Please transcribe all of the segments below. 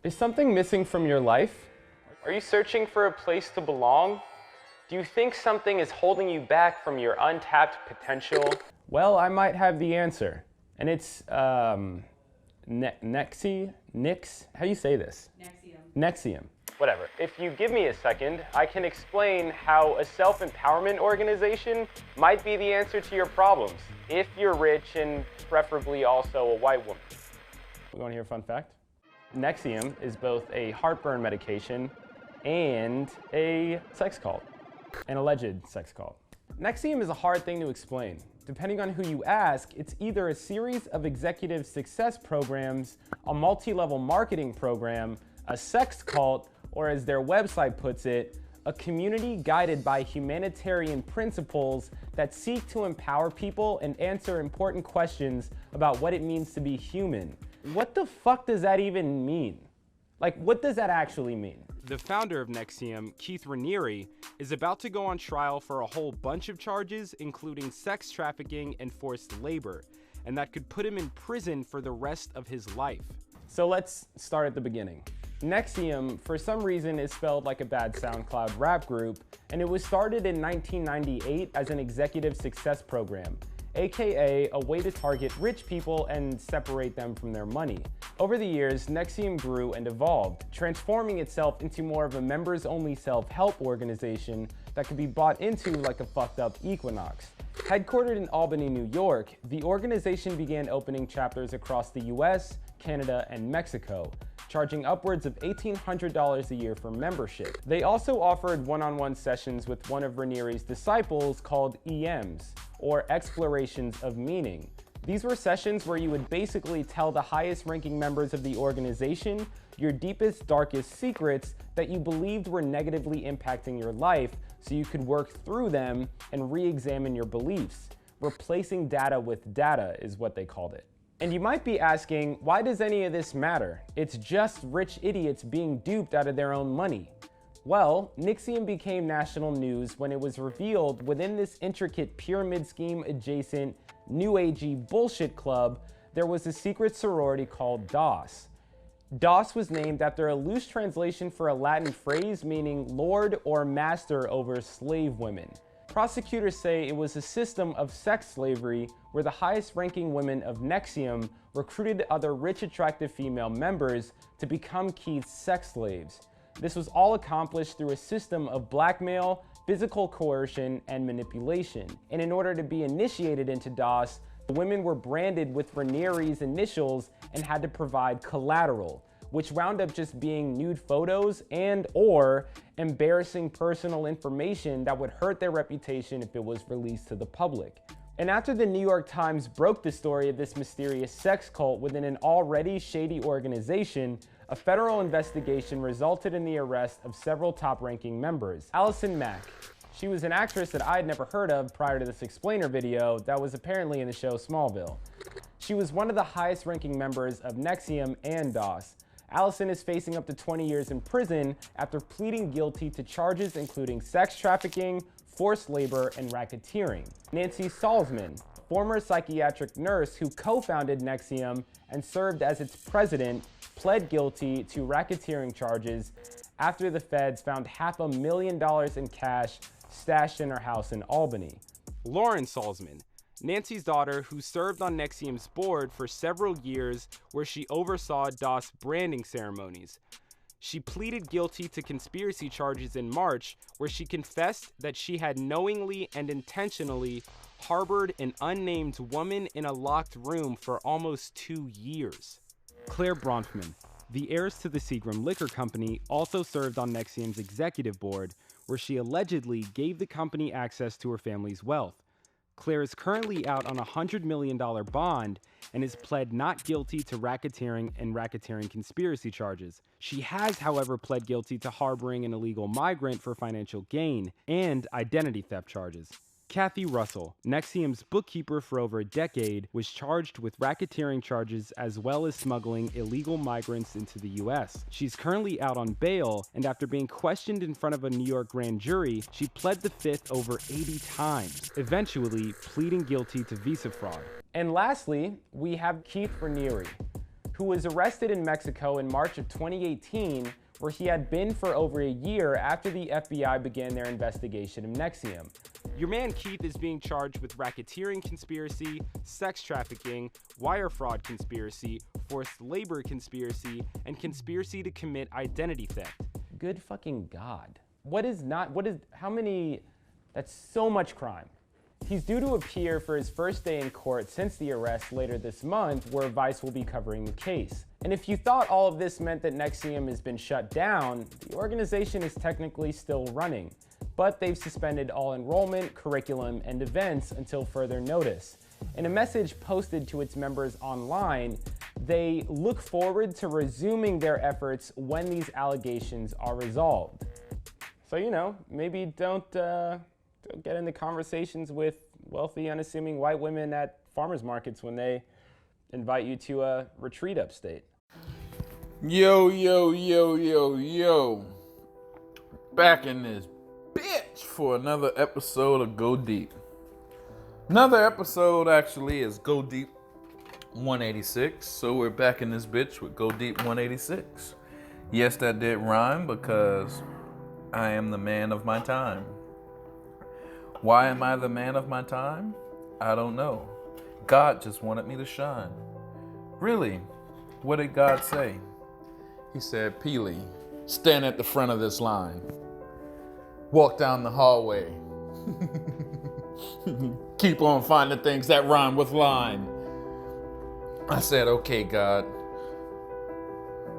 Is something missing from your life? Are you searching for a place to belong? Do you think something is holding you back from your untapped potential? Well, I might have the answer. And it's Nix? How do you say this? NXIVM. Whatever. If you give me a second, I can explain how a self-empowerment organization might be the answer to your problems, if you're rich and preferably also a white woman. You want to hear a fun fact? NXIVM is both a heartburn medication and a sex cult, an alleged sex cult. NXIVM is a hard thing to explain. Depending on who you ask, it's either a series of executive success programs, a multi-level marketing program, a sex cult, or as their website puts it, a community guided by humanitarian principles that seek to empower people and answer important questions about what it means to be human. What the fuck does that even mean? Like, what does that actually mean? The founder of NXIVM, Keith Raniere, is about to go on trial for a whole bunch of charges, including sex trafficking and forced labor, and that could put him in prison for the rest of his life. So let's start at the beginning. NXIVM, for some reason, is spelled like a bad SoundCloud rap group, and it was started in 1998 as an executive success program, aka a way to target rich people and separate them from their money. Over the years, NXIVM grew and evolved, transforming itself into more of a members-only self-help organization that could be bought into like a fucked up Equinox. Headquartered in Albany, New York, the organization began opening chapters across the US, Canada, and Mexico, charging upwards of $1,800 a year for membership. They also offered one-on-one sessions with one of Raniere's disciples called EMs, or Explorations of Meaning. These were sessions where you would basically tell the highest ranking members of the organization your deepest, darkest secrets that you believed were negatively impacting your life so you could work through them and re-examine your beliefs. Replacing data with data is what they called it. And you might be asking, why does any of this matter? It's just rich idiots being duped out of their own money. Well, NXIVM became national news when it was revealed within this intricate pyramid scheme adjacent New Agey bullshit club, there was a secret sorority called DOS. DOS was named after a loose translation for a Latin phrase meaning lord or master over slave women. Prosecutors say it was a system of sex slavery where the highest ranking women of NXIVM recruited other rich, attractive female members to become Keith's sex slaves. This was all accomplished through a system of blackmail, physical coercion, and manipulation. And in order to be initiated into DOS, the women were branded with Raniere's initials and had to provide collateral, which wound up just being nude photos and/or embarrassing personal information that would hurt their reputation if it was released to the public. And after the New York Times broke the story of this mysterious sex cult within an already shady organization, a federal investigation resulted in the arrest of several top-ranking members. Allison Mack. She was an actress that I had never heard of prior to this explainer video that was apparently in the show Smallville. She was one of the highest-ranking members of NXIVM and DOS. Allison is facing up to 20 years in prison after pleading guilty to charges including sex trafficking, forced labor, and racketeering. Nancy Salzman, former psychiatric nurse who co-founded NXIVM and served as its president, pled guilty to racketeering charges after the feds found $500,000 in cash stashed in her house in Albany. Lauren Salzman, Nancy's daughter, who served on NXIVM's board for several years where she oversaw DOS branding ceremonies. She pleaded guilty to conspiracy charges in March, where she confessed that she had knowingly and intentionally harbored an unnamed woman in a locked room for almost 2 years. Claire Bronfman, the heiress to the Seagram Liquor Company, also served on NXIVM's executive board, where she allegedly gave the company access to her family's wealth. Claire is currently out on a $100 million bond and has pled not guilty to racketeering and racketeering conspiracy charges. She has, however, pled guilty to harboring an illegal migrant for financial gain and identity theft charges. Kathy Russell, NXIVM's bookkeeper for over a decade, was charged with racketeering charges as well as smuggling illegal migrants into the US. She's currently out on bail, and after being questioned in front of a New York grand jury, she pled the fifth over 80 times, eventually pleading guilty to visa fraud. And lastly, we have Keith Raniere. who was arrested in Mexico in March of 2018, where he had been for over a year after the FBI began their investigation of NXIVM. Your man Keith is being charged with racketeering conspiracy, sex trafficking, wire fraud conspiracy, forced labor conspiracy, and conspiracy to commit identity theft. Good fucking God. That's so much crime. He's due to appear for his first day in court since the arrest later this month, where Vice will be covering the case. And if you thought all of this meant that NXIVM has been shut down, the organization is technically still running, but they've suspended all enrollment, curriculum, and events until further notice. In a message posted to its members online, they look forward to resuming their efforts when these allegations are resolved. So, maybe don't get into conversations with wealthy, unassuming white women at farmers markets when they invite you to a retreat upstate. Yo. Back in this bitch for another episode of Go Deep. Another episode actually is Go Deep 186. So we're back in this bitch with Go Deep 186. Yes, that did rhyme because I am the man of my time. Why am I the man of my time? I don't know. God just wanted me to shine. Really, what did God say? He said, Peely, stand at the front of this line. Walk down the hallway. Keep on finding things that rhyme with line. I said, okay, God.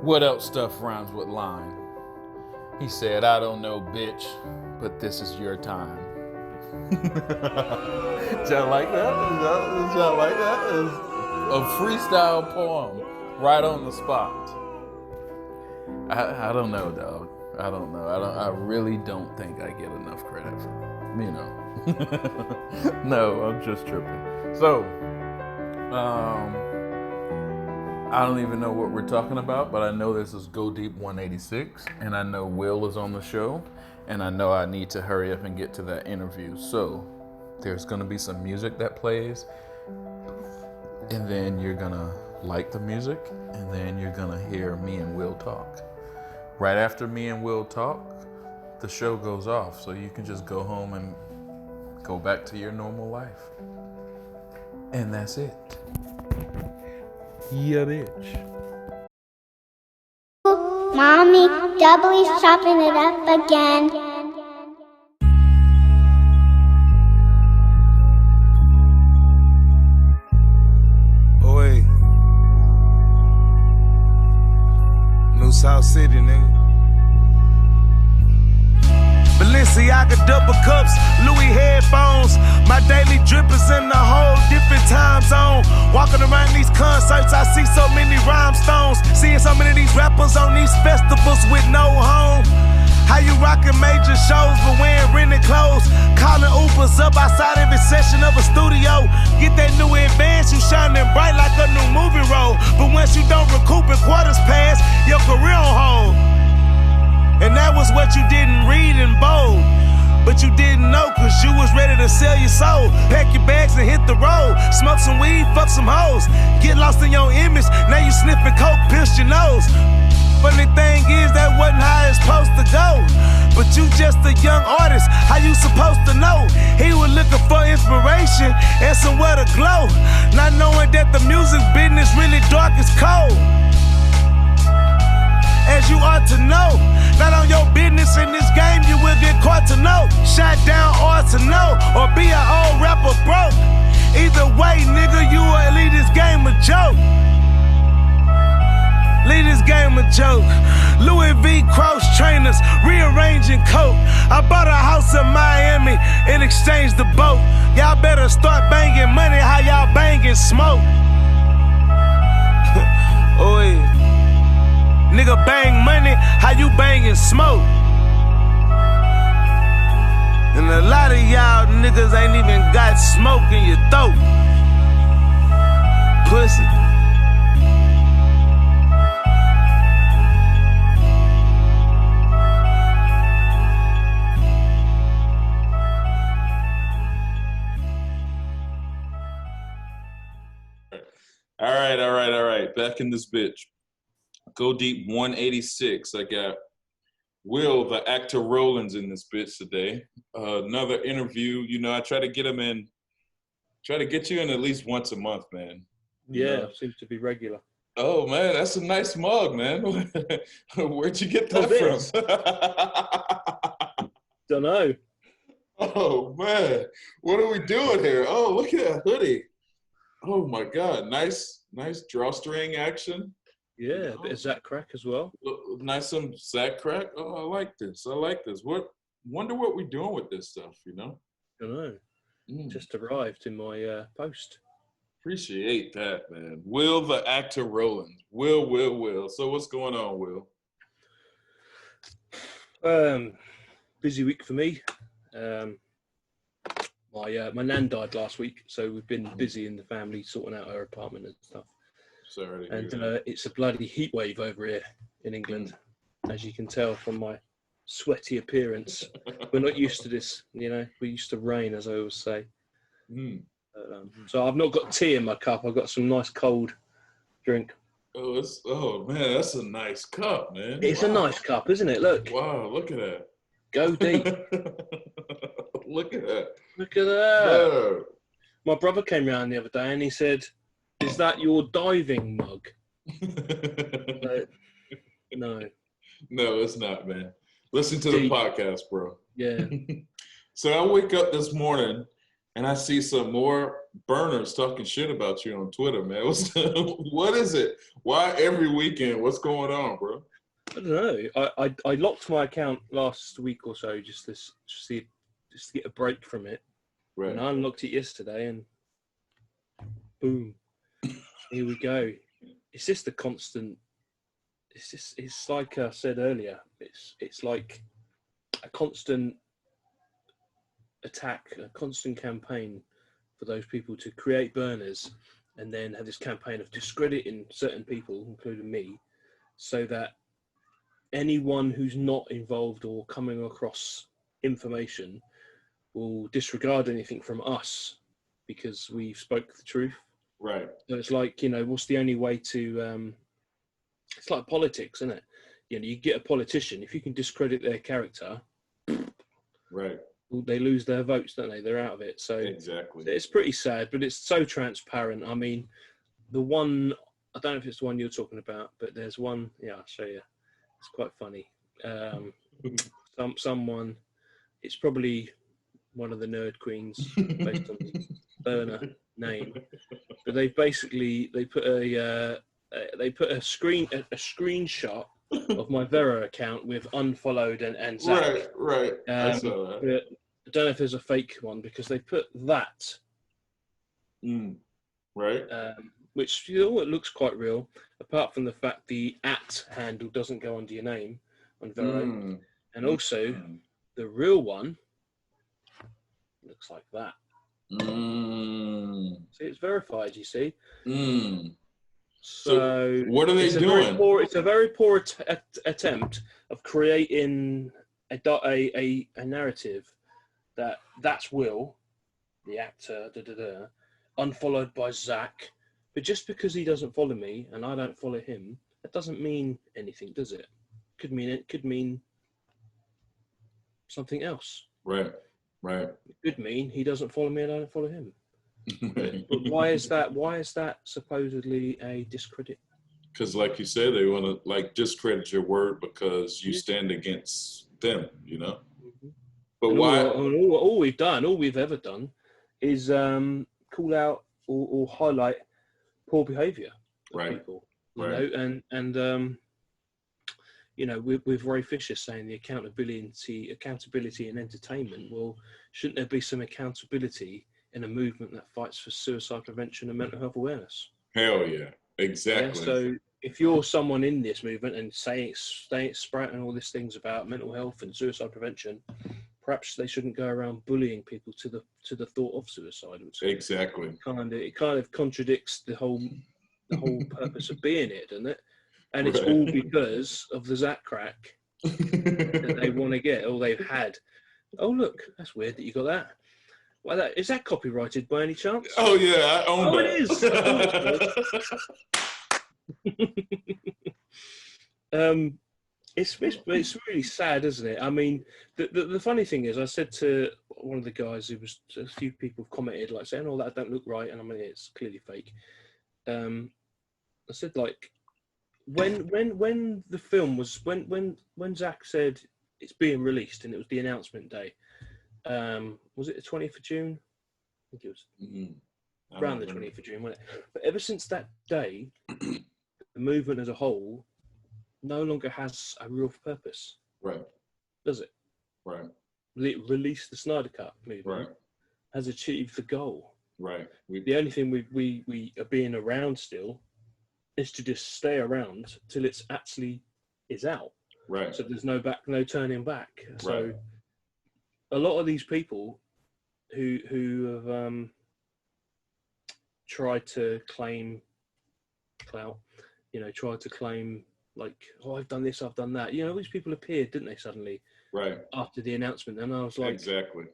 What else stuff rhymes with line? He said, I don't know, bitch, but this is your time. Did y'all like that? Did y'all like that? A freestyle poem right on the spot. I don't know, dog. I don't know. I really don't think I get enough credit for it. No, I'm just tripping. So, I don't even know what we're talking about, but I know this is Go Deep 186, and I know Will is on the show, and I know I need to hurry up and get to that interview. So, there's gonna be some music that plays, and then you're gonna like the music, and then you're gonna hear me and Will talk. Right after me and Will talk, the show goes off, so you can just go home and go back to your normal life. And that's it. Yeah, bitch. Mommy, doubly chopping it up again. Oi. New South City, nigga. Balenciaga double cups, Louis headphones. My daily drip is in a whole different time zone. Walking around these concerts, I see so many rhinestones. Seeing so many of these rappers on these festivals with no home. How you rocking major shows but wearing rented clothes? Calling Ubers up outside every session of a studio. Get that new advance, you shining bright like a new movie role. But once you don't recoup and quarters pass, your career on hold. And that was what you didn't read in bold. But you didn't know, cause you was ready to sell your soul. Pack your bags and hit the road. Smoke some weed, fuck some hoes. Get lost in your image, now you sniffing coke, pierce your nose. Funny thing is, that wasn't how it's supposed to go. But you just a young artist, how you supposed to know? He was looking for inspiration and somewhere to glow. Not knowing that the music business really dark is cold. As you ought to know, not on your business in this game, you will get caught to know. Shot down or to know, or be an old rapper broke. Either way, nigga, you will leave this game a joke. Leave this game a joke. Louis V cross trainers, rearranging coke. I bought a house in Miami and exchanged the boat. Y'all better start banging money, how y'all banging smoke. Oh yeah. Nigga bang money, how you banging smoke? And a lot of y'all niggas ain't even got smoke in your throat. Pussy. All right. Back in this bitch. Go Deep 186. I got Will, the actor Rowlands, in this bitch today. Another interview. You know, I try to get him in. Try to get you in at least once a month, man. Yeah, seems to be regular. Oh man, that's a nice mug, man. Where'd you get that from? Don't know. Oh man, what are we doing here? Oh, look at that hoodie. Oh my God, nice drawstring action. Yeah, a bit of Zach Crack as well. Nice some Zach Crack. Oh, I like this. Wonder what we're doing with this stuff, you know? I don't know. Just arrived in my post. Appreciate that, man. Will, the actor Rowland. Will. So what's going on, Will? Busy week for me. My nan died last week, so we've been busy in the family sorting out her apartment and stuff. Sorry. And it's a bloody heat wave over here in England, as you can tell from my sweaty appearance. We're not used to this, you know. We're used to rain, as I always say. So I've not got tea in my cup. I've got some nice cold drink. Oh man, that's a nice cup, man. It's a nice cup, isn't it? Look. Wow, look at that. Go deep. Look at that. Look at that. Yeah. My brother came round the other day and he said, "Is that your diving mug?" No. No, it's not, man. Listen to the podcast, bro. Yeah. So I wake up this morning and I see some more burners talking shit about you on Twitter, man. What is it? Why every weekend? What's going on, bro? I don't know. I locked my account last week or so just to get a break from it. Right. And I unlocked it yesterday and boom. Here we go. It's just a constant. It's like I said earlier. It's like a constant attack, a constant campaign for those people to create burners, and then have this campaign of discrediting certain people, including me, so that anyone who's not involved or coming across information will disregard anything from us because we spoke the truth. Right. So it's like, you know, what's the only way to, it's like politics, isn't it? You know, you get a politician, if you can discredit their character, right, they lose their votes, don't they? They're out of it. So exactly. It's pretty sad, but it's so transparent. I mean, the one, I don't know if it's the one you're talking about, but there's one, yeah, I'll show you. It's quite funny. Someone, it's probably one of the nerd queens based on the burner name, but they put a screenshot of my Vero account with unfollowed and Zach. Right. I saw that. I don't know if there's a fake one because they put that. Right. Which, you know, it looks quite real, apart from the fact the @ handle doesn't go under your name on Vero. And also, the real one looks like that. See, it's verified, you see. So what are they doing? It's a very poor attempt of creating a narrative that's Will, the actor, unfollowed by Zach. But just because he doesn't follow me and I don't follow him, that doesn't mean anything, does it? Could mean something else. Right. It could mean he doesn't follow me and I don't follow him. But why is that? Why is that supposedly a discredit? Because, like you said, they want to discredit your word because you stand against them. You know. But and why? All we've ever done, is call out or highlight poor behaviour of people. You know, and you know, with Ray Fisher saying the accountability in entertainment. Well, shouldn't there be some accountability in a movement that fights for suicide prevention and mental health awareness? Hell yeah, exactly. Yeah, so if you're someone in this movement and sprouting all these things about mental health and suicide prevention, perhaps they shouldn't go around bullying people to the thought of suicide. Exactly. It kind of contradicts the whole purpose of being it, doesn't it? And it's all because of the Zach Crack that they want to get, or they've had. Oh, look, that's weird that you got that. Well, is that copyrighted by any chance? Oh yeah, I own that. It is. I thought it was. It's really sad, isn't it? I mean, the funny thing is, I said to one of the guys who was, a few people have commented like saying, "Oh, that don't look right," and I mean, it's clearly fake. I said like, when the film was, when Zach said it's being released and it was the announcement day, was it the 20th of June? I think it was around the 20th of June, wasn't it? But ever since that day, the movement as a whole no longer has a real purpose. Right. Does it? Right. Release the Snyder Cut movement Right. has achieved the goal. Right. The only thing we are being around still is to just stay around till it's actually is out. Right. So there's no turning back. So Right. a lot of these people who have tried to claim clout, tried to claim like, oh, I've done this, I've done that. These people appeared, didn't they, suddenly? Right. After the announcement. And I was like, exactly.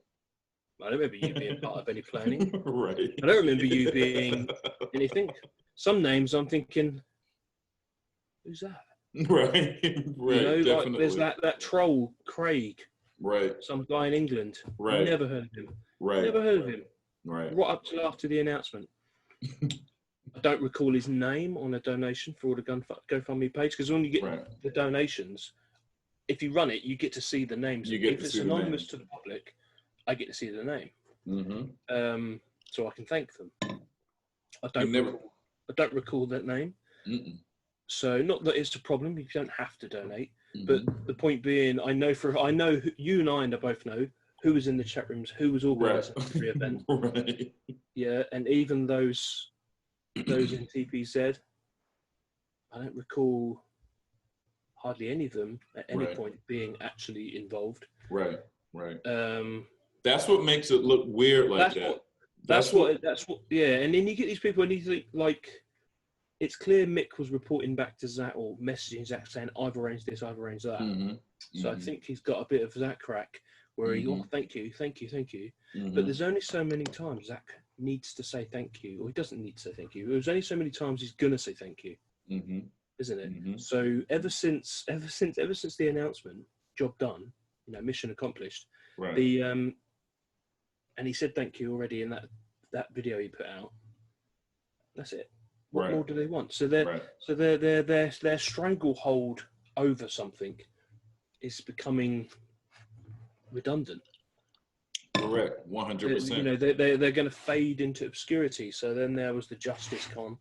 I don't remember you being part of any planning. Right. I don't remember you being anything. Some names I'm thinking, who's that? Right. Right. Definitely. Like there's that troll, Craig. Right. Some guy in England. Right. Never heard of him. Right. Never heard of him. Right. Right up till after the announcement. I don't recall his name on a donation for the GoFundMe page, because when you get the donations, if you run it, you get to see the names. If it's anonymous to the public, I get to see the name. Mm-hmm. So I can thank them. I don't recall that name. Mm-mm. So not that it's a problem. You don't have to donate. Mm-hmm. But the point being, I know you and I both know who was in the chat rooms, who was organising the event. Right. Yeah, and even those in TPZ, I don't recall hardly any of them at any point being actually involved. Right. Right. That's what makes it look weird like that. That's what. Yeah, and then you get these people, and you think like, it's clear Mick was reporting back to Zach or messaging Zach saying, "I've arranged this, I've arranged that." Mm-hmm. So I think he's got a bit of Zach crack where he, oh, thank you. Mm-hmm. But there's only so many times Zach needs to say thank you, or he doesn't need to say thank you. There's only so many times he's gonna say thank you, isn't it? Mm-hmm. So ever since the announcement, job done, mission accomplished. Right. And he said thank you already in that video he put out. That's it. What more do they want? So their stranglehold over something is becoming redundant. Correct, 100%. They're going to fade into obscurity. So then there was the Justice Con.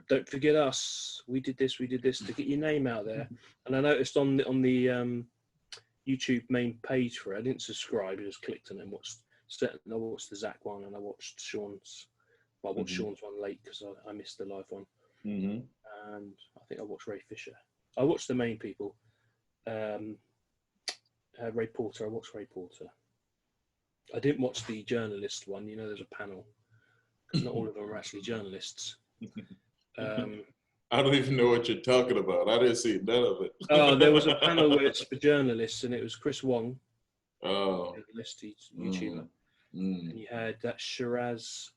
Don't forget us. We did this to get your name out there. And I noticed on the YouTube main page for it, I didn't subscribe. I just clicked on it and watched. I watched the Zach one, and I watched Sean's. Well, I watched Sean's one late because I missed the live one. Mm-hmm. And I think I watched Ray Fisher. I watched the main people. Ray Porter. I watched Ray Porter. I didn't watch the journalist one. There's a panel, because not all of them are actually journalists. I don't even know what you're talking about. I didn't see none of it. Oh, there was a panel where it's for journalists, and it was Chris Wong, journalist, he's YouTuber. And you had that Shiraz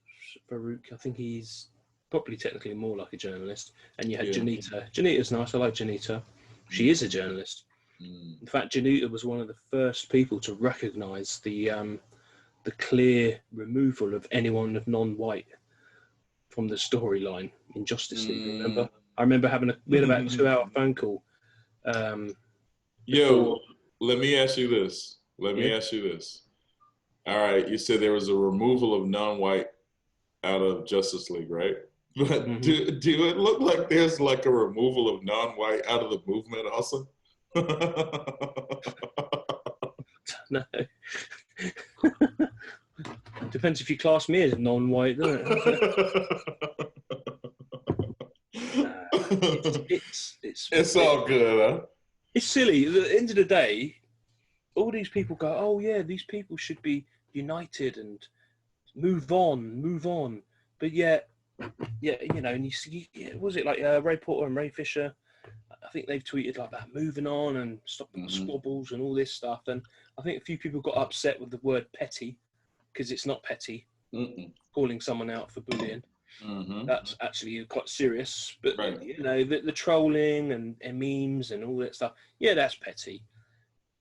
Farouk. I think he's probably technically more like a journalist. And you had Janita. Janita's nice. I like Janita. She is a journalist. In fact, Janita was one of the first people to recognise the clear removal of anyone of non-white from the storyline in Justice League. Remember? I remember we had about a 2-hour phone call. Yo, let me ask you this. All right, you said there was a removal of non-white out of Justice League, right? But do it look like there's like a removal of non-white out of the movement also? No. Depends if you class me as non-white, doesn't it? It's all good, huh? It's silly. At the end of the day, all these people go, "Oh yeah, these people should be united and move on." But yet, and you see, was it like Ray Porter and Ray Fisher? I think they've tweeted like that, moving on and stopping the squabbles and all this stuff. And I think a few people got upset with the word petty. because it's not petty. Mm-mm. Calling someone out for bullying. Mm-hmm. That's actually quite serious. But, Right. you know, the trolling and memes and all that stuff, yeah, that's petty.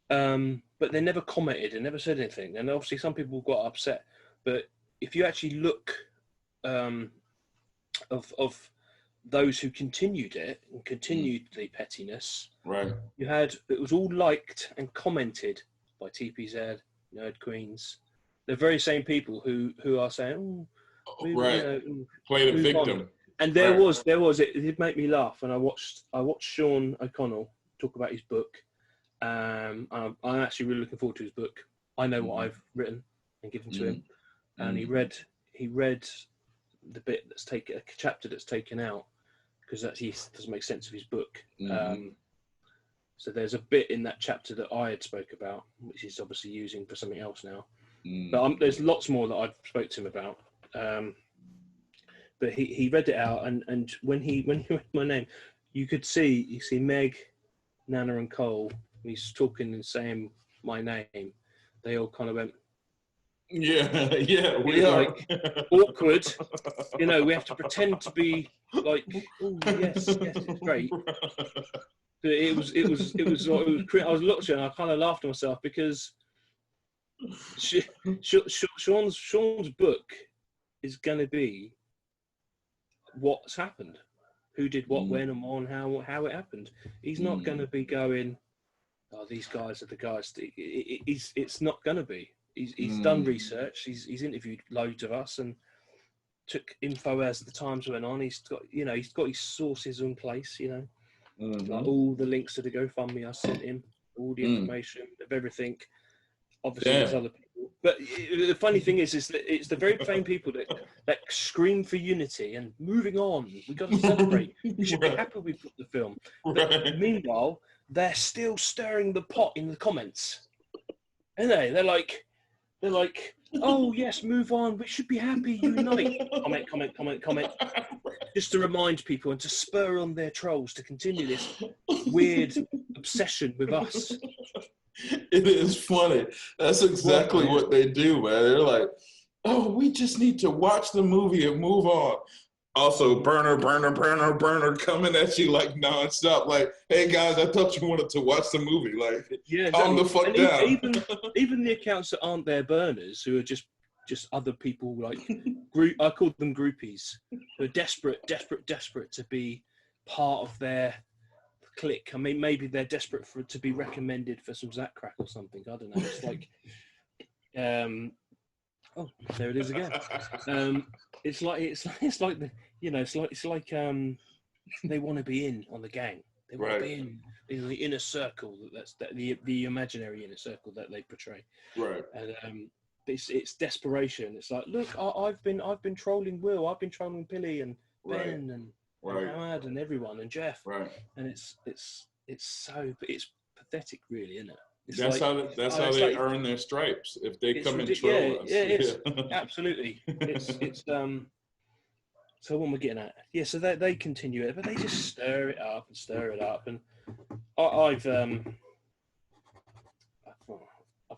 But they never commented and never said anything. And obviously some people got upset. But if you actually look of those who continued it and continued the pettiness, Right. it was all liked and commented by TPZ, Nerd Queens. The very same people who are saying, Right. You know, Play the move victim. on. And there Right. was it did make me laugh. And I watched Sean O'Connell talk about his book. I'm actually really looking forward to his book. I know what I've written and given to him, and he read the bit a chapter that's taken out, because that he doesn't make sense of his book. So there's a bit in that chapter that I had spoke about, which he's obviously using for something else now. But there's lots more that I've spoke to him about. But he read it out, and when he read my name, you see Meg, Nana, and Cole. He's talking and saying my name. They all kind of went, yeah, we are like, awkward. You know, we have to pretend to be like, oh yes, it's great. But it was I was looking and I kind of laughed to myself, because Sean's book is going to be what's happened, who did what, when, and on, how it happened. He's not going to be going, oh, these guys are the guys. It's not going to be. He's done research. He's interviewed loads of us and took info as the times went on. He's got his sources in place. You know, like all the links to the GoFundMe I sent him, all the information of everything. Obviously, there's other people. But the funny thing is that it's the very same people that scream for unity and moving on. We've got to celebrate. We should be happy we put the film. But meanwhile, they're still stirring the pot in the comments. And they're like, oh yes, move on. We should be happy, unite. Comment. Just to remind people and to spur on their trolls to continue this weird obsession with us. It is funny. That's exactly what they do, man. They're like, oh, we just need to watch the movie and move on. Also, burner coming at you like nonstop. Like, hey guys, I thought you wanted to watch the movie. Like, calm the fuck down. Even the accounts that aren't their burners, who are just other people, like I called them groupies, who are desperate to be part of their clique. I mean, maybe they're desperate to be recommended for some Zach crack or something. I don't know. It's like, oh, there it is again. It's like they want to be in on the gang. They want to be in the inner circle. That's the imaginary inner circle that they portray. Right. And it's desperation. It's like, look, I've been trolling Will. I've been trolling Billy and Ben and Howard and everyone and Jeff. Right. And it's pathetic, really, isn't it? That's how they earn their stripes. If they come and troll us. Yeah, it's absolutely. It's So what am I getting at? Yeah, so they continue it, but they just stir it up. And I've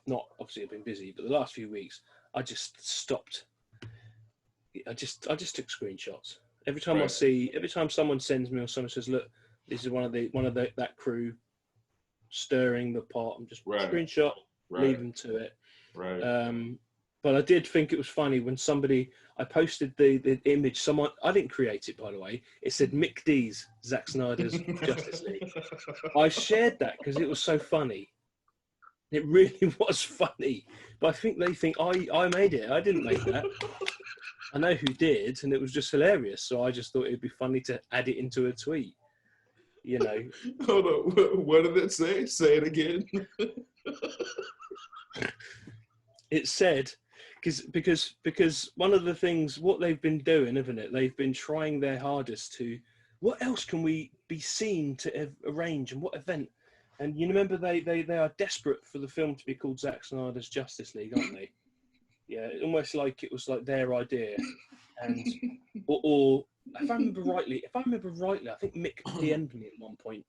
not, obviously I've been busy, but the last few weeks I just stopped. I just took screenshots. Every time someone sends me or someone says, look, this is one of that crew stirring the pot, I'm just screenshot, leave them to it. Right. But I did think it was funny when I posted the image, I didn't create it, by the way. It said Mick D's Zack Snyder's Justice League. I shared that because it was so funny. It really was funny. But I think they think I made it. I didn't make that. I know who did, and it was just hilarious. So I just thought it'd be funny to add it into a tweet. You know. Hold on. What did it say? Say it again. It said, because one of the things, what they've been doing, isn't it? They've been trying their hardest to, what else can we be seen to arrange, and what event? And you remember they are desperate for the film to be called Zack Snyder's Justice League, aren't they? Yeah, almost like it was like their idea. And or if I remember rightly, I think Mick DM'd me at one point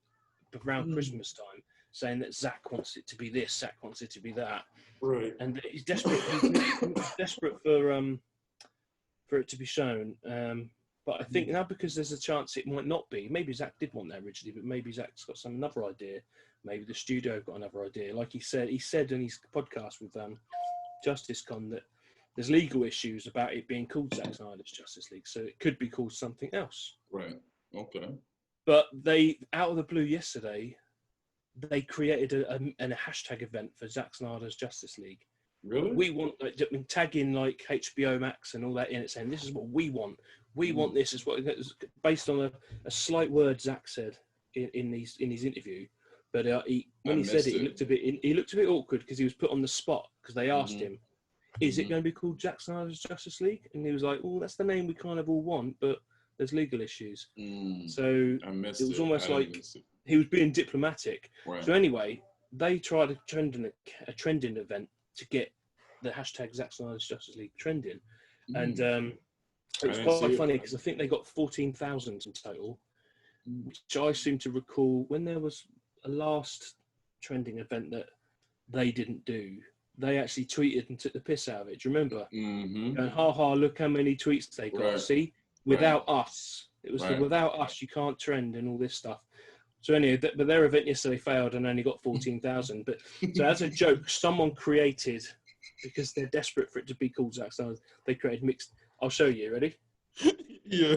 around Christmas time saying that Zach wants it to be this, Zach wants it to be that, Right. and he's desperate. He's desperate for it to be shown. But I think now, because there's a chance it might not be. Maybe Zach did want that originally, but maybe Zach's got another idea. Maybe the studio got another idea. Like he said in his podcast with JusticeCon that there's legal issues about it being called Zack Snyder's Justice League, so it could be called something else. Right. Okay. But they, out of the blue yesterday, they created a hashtag event for Zack Snyder's Justice League. Really? We want, tagging like HBO Max and all that in it, saying this is what we want. We want this. Is what based on a slight word Zach said in his interview. But when he said it, he looked a bit awkward because he was put on the spot because they asked him, "Is it going to be called Zack Snyder's Justice League?" And he was like, "Oh, that's the name we kind of all want, but there's legal issues." So it was almost like he was being diplomatic. Right. So anyway, they tried a trending event to get the hashtag Zack Snyder's Justice League trending, and it was quite funny because I think they got 14,000 in total, which I seem to recall when there was a last trending event that they didn't do. They actually tweeted and took the piss out of it. Do you remember? Going, ha ha, look how many tweets they got. Right. See, without us, it was the without us you can't trend and all this stuff. So anyway, but their event yesterday failed and only got 14,000. But so as a joke, someone created, because they're desperate for it to be called Zack Snyder, they created mixed. I'll show you. Ready? Yeah.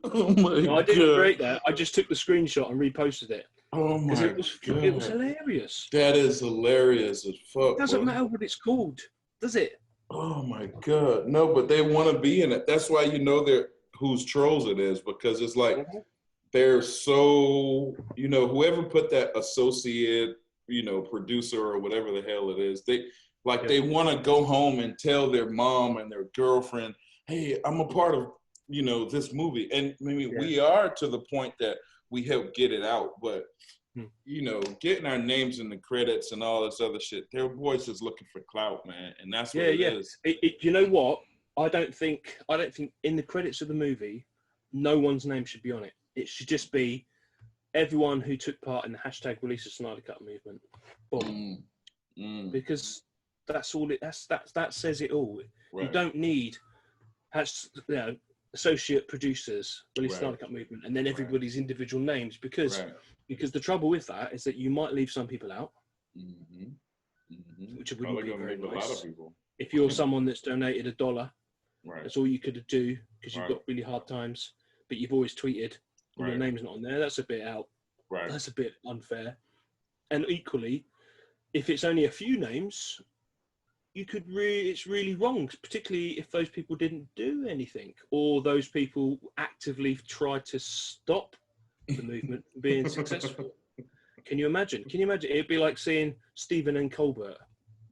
Oh my god! I didn't create that. I just took the screenshot and reposted it. Oh my god! It was hilarious. That is hilarious as fuck. It doesn't matter what it's called, does it? Oh my god! No, but they want to be in it. That's why they're whose trolls it is, because it's like they're so whoever put that associate producer or whatever the hell it is, they want to go home and tell their mom and their girlfriend, hey, I'm a part of this movie. And maybe we are to the point that we help get it out, but getting our names in the credits and all this other shit, their boys is looking for clout, man, and that's what it is. You know what? I don't think in the credits of the movie, no one's name should be on it. It should just be everyone who took part in the hashtag Release the Snyder Cut movement. Boom. Because that's all that says it all. Right. You don't need associate producers, Release the Snyder Cut movement, and then everybody's individual names, because the trouble with that is that you might leave some people out, which wouldn't be very nice. A lot of people. If you're someone that's donated $1, that's all you could do because you've got really hard times, but you've always tweeted and your name's not on there. That's a bit out. That's a bit unfair. And equally, if it's only a few names, it's really wrong, particularly if those people didn't do anything or those people actively tried to stop the movement from being successful. Can you imagine? It'd be like seeing Stephen N. Colbert.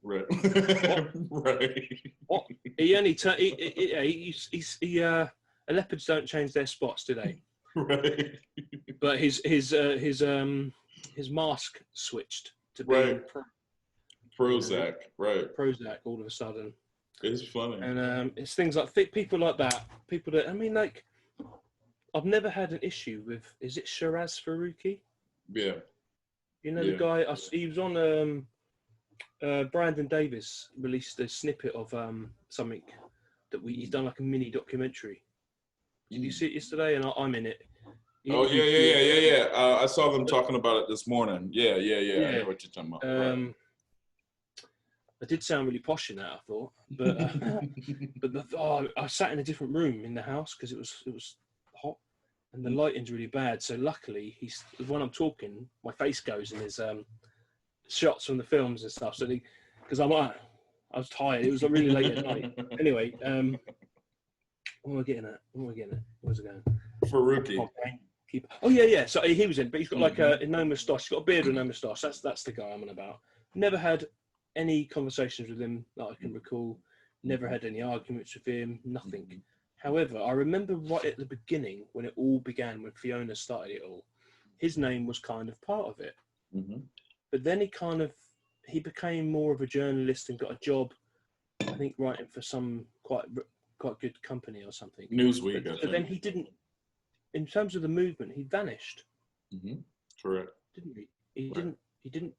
Right. What? He only leopards don't change their spots, do they? Right. But his mask switched to be Prozac, Prozac all of a sudden. It's funny. And it's things like people like that. People that, I mean, like, I've never had an issue with, is it Shiraz Faruqi? Yeah. The guy, he was on, Brandon Davis released a snippet of something that he's done, like a mini documentary. Did you see it yesterday? And I'm in it. Yeah. I saw them talking about it this morning. Yeah. I know what you're talking about. I did sound really posh in that, I thought, but I sat in a different room in the house because it was hot and the lighting's really bad. So luckily, when I'm talking, my face goes and there's shots from the films and stuff. So because I was tired, it was really late at night. Anyway, what am I getting at? Where's it going? Faruqi. Oh yeah. So he was in, but he's got like no moustache. He's got a beard and no moustache. That's the guy I'm on about. Never had any conversations with him that I can recall. Never had any arguments with him. Nothing. However, I remember right at the beginning when it all began, when Fiona started it all, his name was kind of part of it. But then he became more of a journalist and got a job, I think, writing for some quite good company or something. Newsweek. But then he didn't. in terms of the movement, he vanished. Correct. Didn't he? He didn't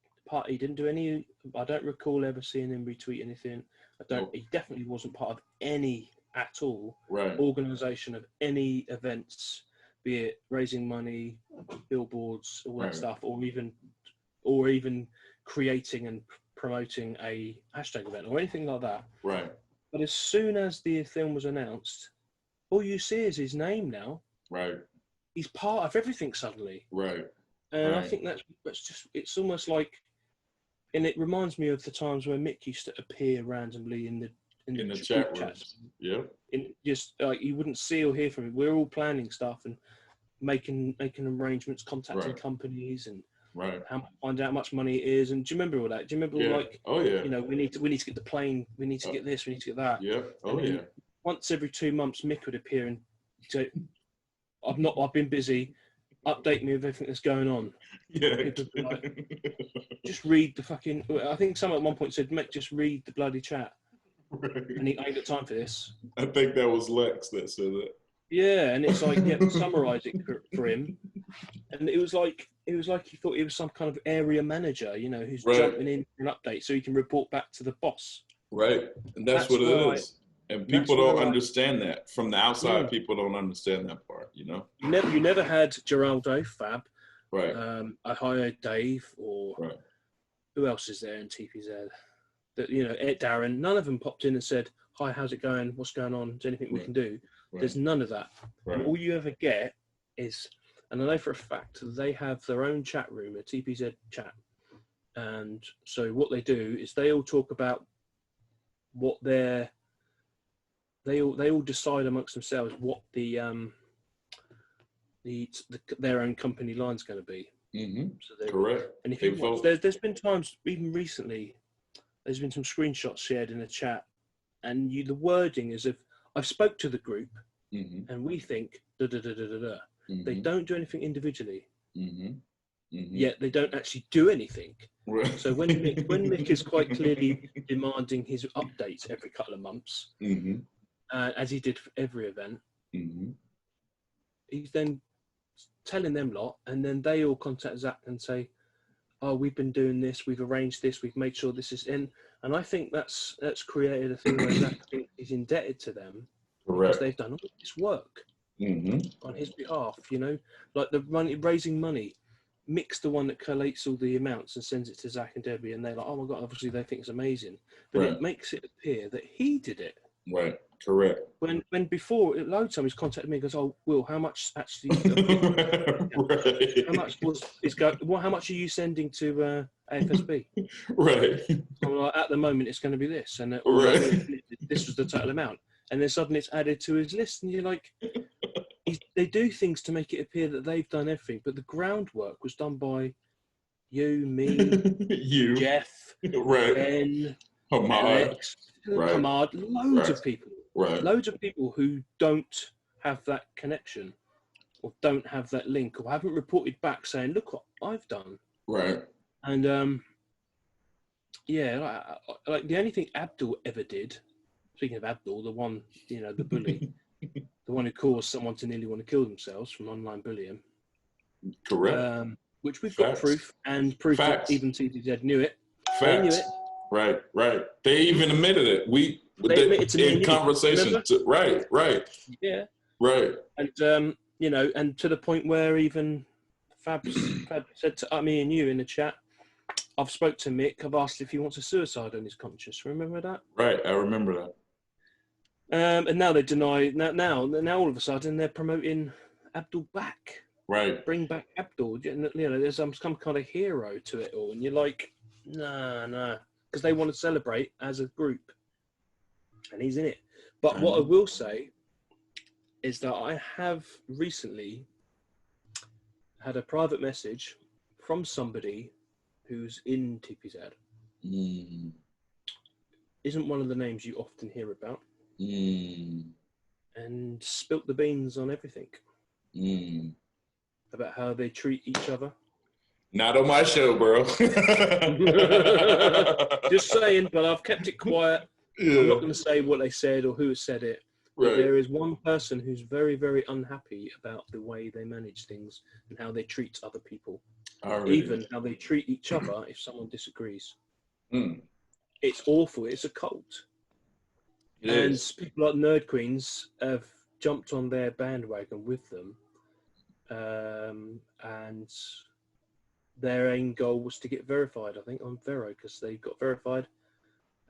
do any. I don't recall ever seeing him retweet anything. He definitely wasn't part of any at all. Right. Organisation of any events, be it raising money, billboards, all that stuff, or even creating and promoting a hashtag event or anything like that. Right. But as soon as the film was announced, all you see is his name now. Right. He's part of everything suddenly. Right. And I think that's just, it's almost like, and it reminds me of the times where Mick used to appear randomly in the chat rooms. Yeah. Just like you wouldn't see or hear from him. We're all planning stuff and making arrangements, contacting companies and find out how much money it is. And do you remember all that? Do you remember you know, we need to get the plane, we need to get this, we need to get that. Yeah. Once every 2 months, Mick would appear and say, I've been busy. Update me with everything that's going on. Yeah. Like, just read the fucking. I think someone at one point said, "Mick, just read the bloody chat." Right. And he ain't got time for this. I think that was Lex that said that. Yeah, and it's like summarise it for him, and it was like he thought he was some kind of area manager, you know, who's jumping in for an update so he can report back to the boss. Right, and that's what it is. And people don't understand that. From the outside, people don't understand that part, you know? You never had Geraldo, Fab, right? Ohio Dave, or who else is there in TPZ? That, you know, Ed Darren, none of them popped in and said, "Hi, how's it going? What's going on? Is there anything we can do?" There's none of that. And all you ever get is, and I know for a fact, they have their own chat room, a TPZ chat. And so what they do is they all talk about what they all decide amongst themselves what their own company line's going to be. So correct. And if you watch, there's been times, even recently, there's been some screenshots shared in the chat, and the wording is if I've spoke to the group, and we think da da da da da da. They don't do anything individually. Yet they don't actually do anything. Right. So when Mick is quite clearly demanding his updates every couple of months, as he did for every event, he's then telling them lot, and then they all contact Zach and say, "Oh, we've been doing this, we've arranged this, we've made sure this is in." And I think that's created a thing where Zach is indebted to them because they've done all this work on his behalf. You know, like the raising money. Mick's the one that collates all the amounts and sends it to Zach and Debbie, and they're like, "Oh my god!" Obviously, they think it's amazing, but it makes it appear that he did it. Right. Correct. When before, a load of times he's contacted me and goes, "Oh, Will, how much actually? How much how much are you sending to AFSB?" Right. I'm like, at the moment, it's going to be this, and this was the total amount, and then suddenly it's added to his list, and you're like, they do things to make it appear that they've done everything, but the groundwork was done by you, me, Jeff, Ben, Alex, Hamad, loads of people. Loads of people who don't have that connection or don't have that link or haven't reported back saying, "Look what I've done." Right. And like the only thing Abdul ever did, speaking of Abdul, the one, you know, the bully, the one who caused someone to nearly want to kill themselves from online bullying. Correct. Which we've got proof that even TTZ knew it. They knew it. Right. They even admitted it. They admitted to me in conversation. Right. Yeah. Right. And you know, and to the point where even Fab said to me and you in the chat, "I've spoke to Mick. I've asked if he wants a suicide on his conscience." Remember that? Right. I remember that. And now they deny. Now all of a sudden they're promoting Abdul back. Right. Bring back Abdul. You know, there's some kind of hero to it all, and you're like, no, because they want to celebrate as a group, and he's in it. But what I will say is that I have recently had a private message from somebody who's in TPZ. Isn't one of the names you often hear about. And spilt the beans on everything. About how they treat each other. Not on my show, bro. Just saying, but I've kept it quiet. I'm not going to say what they said or who said it. But there is one person who's very, very unhappy about the way they manage things and how they treat other people, even how they treat each other if someone disagrees. It's awful. It's a cult. And people like Nerd Queens have jumped on their bandwagon with them. And their aim goal was to get verified, I think, on Vero, because they got verified,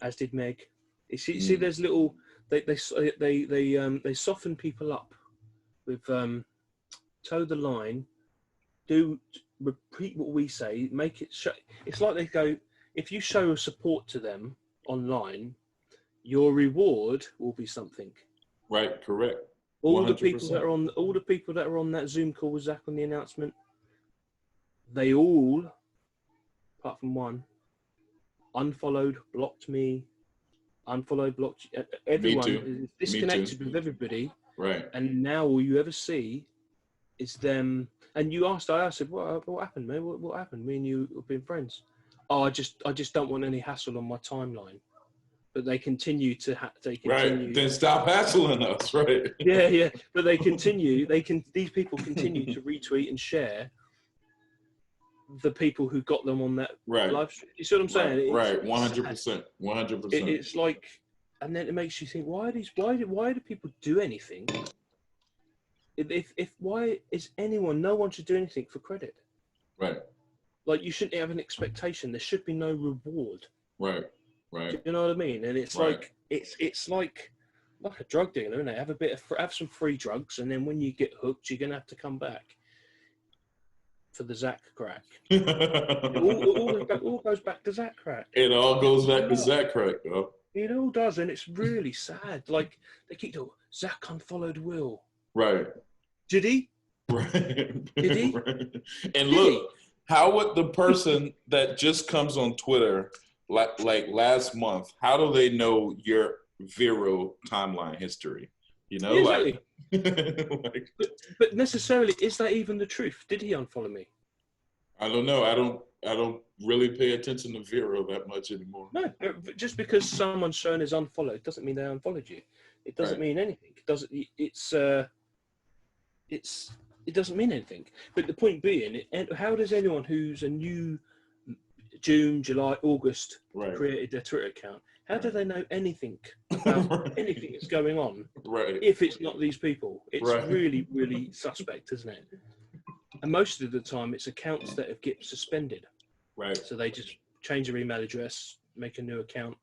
as did Meg. You see, there's little... They soften people up with toe the line, repeat what we say, make it show. It's like they go, if you show support to them online, your reward will be something. Right, correct. 100%. All the people that are on that Zoom call with Zach on the announcement, they all, apart from one, unfollowed, blocked me. Unfollowed, blocked, everyone is disconnected with everybody, right? And now all you ever see is them. And I said, what happened, man? What happened? Me and you have been friends. Oh, I just don't want any hassle on my timeline. But they continue to right. Then stop hassling us, right? Yeah. But they continue. These people continue to retweet and share the people who got them on that live stream. You see what I'm saying? Right, 100%, 100%. It's like, and then it makes you think, why do people do anything? Why is no one should do anything for credit? Right. Like, you shouldn't have an expectation. There should be no reward. Right. Do you know what I mean? And it's like, it's like a drug dealer, isn't it? Have some free drugs, and then when you get hooked, you're gonna have to come back for the Zach crack. It all goes back to Zach crack. It all goes back to Zach crack, though. It all does, and it's really sad. Like, they keep going, Zach unfollowed Will. Right. Did he? Right. Did he? Right. And look, how would the person that just comes on Twitter, like last month, how do they know your Vero timeline history? You know, exactly. But necessarily, is that even the truth? Did he unfollow me? I don't know. I don't really pay attention to Vero that much anymore. No, just because someone's shown as unfollowed doesn't mean they unfollowed you. It doesn't mean anything. It doesn't. It doesn't mean anything. But the point being, how does anyone who's a new June, July, August created their Twitter account? How do they know anything about anything that's going on if it's not these people? It's really, really suspect, isn't it? And most of the time, it's accounts that get suspended. Right. So they just change their email address, make a new account,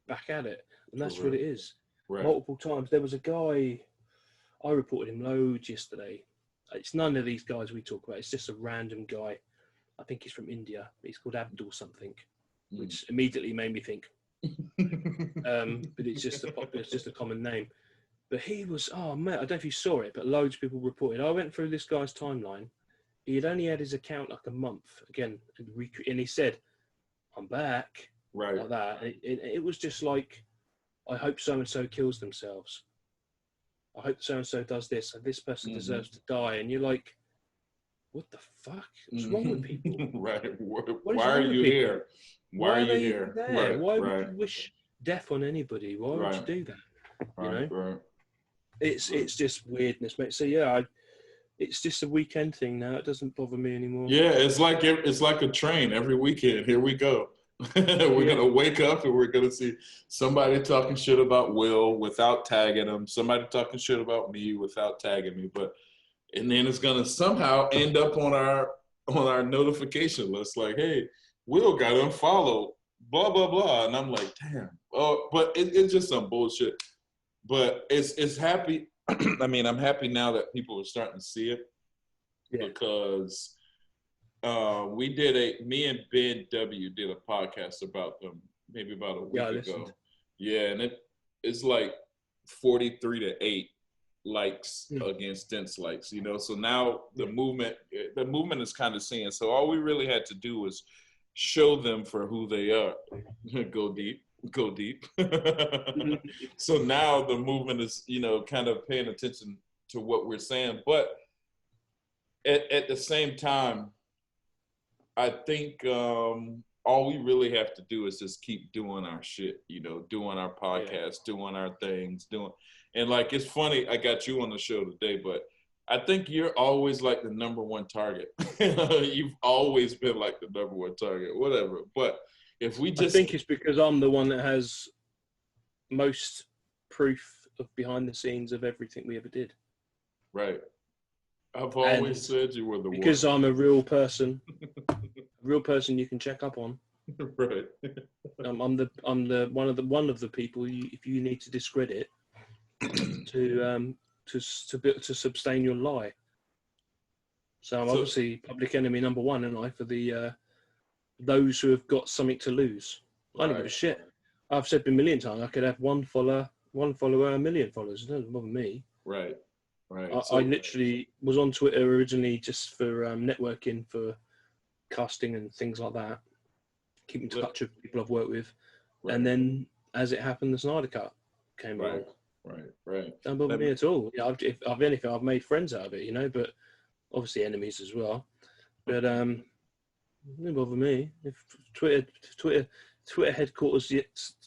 back at it. And that's what it is. Right. Multiple times. There was a guy, I reported him loads yesterday. It's none of these guys we talk about. It's just a random guy. I think he's from India. He's called Abdul something, which immediately made me think. But it's just a common name. But he was, oh man, I don't know if you saw it, but loads of people reported. I went through this guy's timeline. He had only had his account like a month again, and he said, "I'm back," like that. And it was just like, I hope so and so kills themselves. I hope so and so does this, and this person deserves to die. And you're like, what the fuck? What's wrong with people? Right. Why are you here? Why are you here? Right. Why would you wish death on anybody? Why would you do that? You know? Right. It's just weirdness, mate. So yeah, it's just a weekend thing now. It doesn't bother me anymore. Yeah, it's like a train every weekend. Here we go. We're gonna wake up and we're gonna see somebody talking shit about Will without tagging him. Somebody talking shit about me without tagging me. And then it's gonna somehow end up on our notification list. Like, hey, Will got unfollowed. Blah blah blah. And I'm like, damn. Oh, but it's just some bullshit. But it's happy. I mean, I'm happy now that people are starting to see it because me and Ben W did a podcast about them maybe about a week ago. Yeah, and it's like 43-8 likes against dense likes, you know. So now the movement is kind of seeing. So all we really had to do was show them for who they are. Go deep. So now the movement is, you know, kind of paying attention to what we're saying. But at the same time, I think all we really have to do is just keep doing our shit, you know, doing our podcast, doing our things, And like, it's funny, I got you on the show today, but I think you're always like the number one target. You've always been like the number one target, whatever. But if we just... I think it's because I'm the one that has most proof of behind the scenes of everything we ever did. Right. I've always said you were the because one. I'm a real person. A real person you can check up on. Right. I'm the one of the people if you need to discredit to sustain your lie. So I'm obviously public enemy number one, and I for the those who have got something to lose. I don't give a shit. I've said a million times I could have one follower, a million followers. It doesn't bother me. Right. Right. I literally was on Twitter originally just for networking, for casting and things like that, keeping in touch with people I've worked with, and then as it happened, the Snyder Cut came along. Right. Don't bother me at all. Yeah, if anything, I've made friends out of it, you know, but obviously enemies as well. But don't bother me. If Twitter headquarters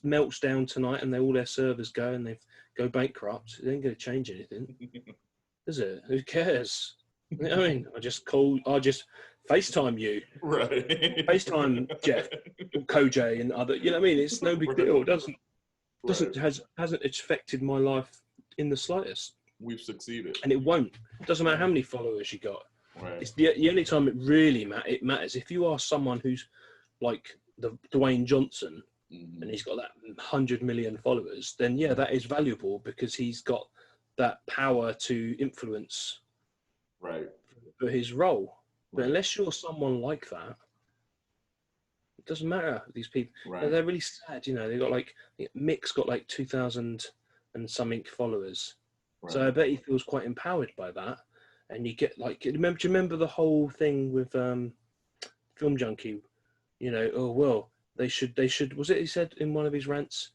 melts down tonight and all their servers go and they go bankrupt, it ain't going to change anything, is it? Who cares? You know what I mean, I'll just FaceTime you, right? FaceTime Jeff, Koj, and other. You know what I mean? It's no big deal. It hasn't affected my life in the slightest. We've succeeded, and it won't. It doesn't matter how many followers you got. Right. It's the only time it really matters if you are someone who's like the Dwayne Johnson, and he's got that 100 million followers. Then yeah, that is valuable because he's got that power to influence. Right. For his role. But unless you're someone like that, it doesn't matter. These people, they're really sad. You know, they got Mick's got 2,000 and something followers. Right. So I bet he feels quite empowered by that. And you get do you remember the whole thing with Film Junkie? You know, oh well, they should. Was it he said in one of his rants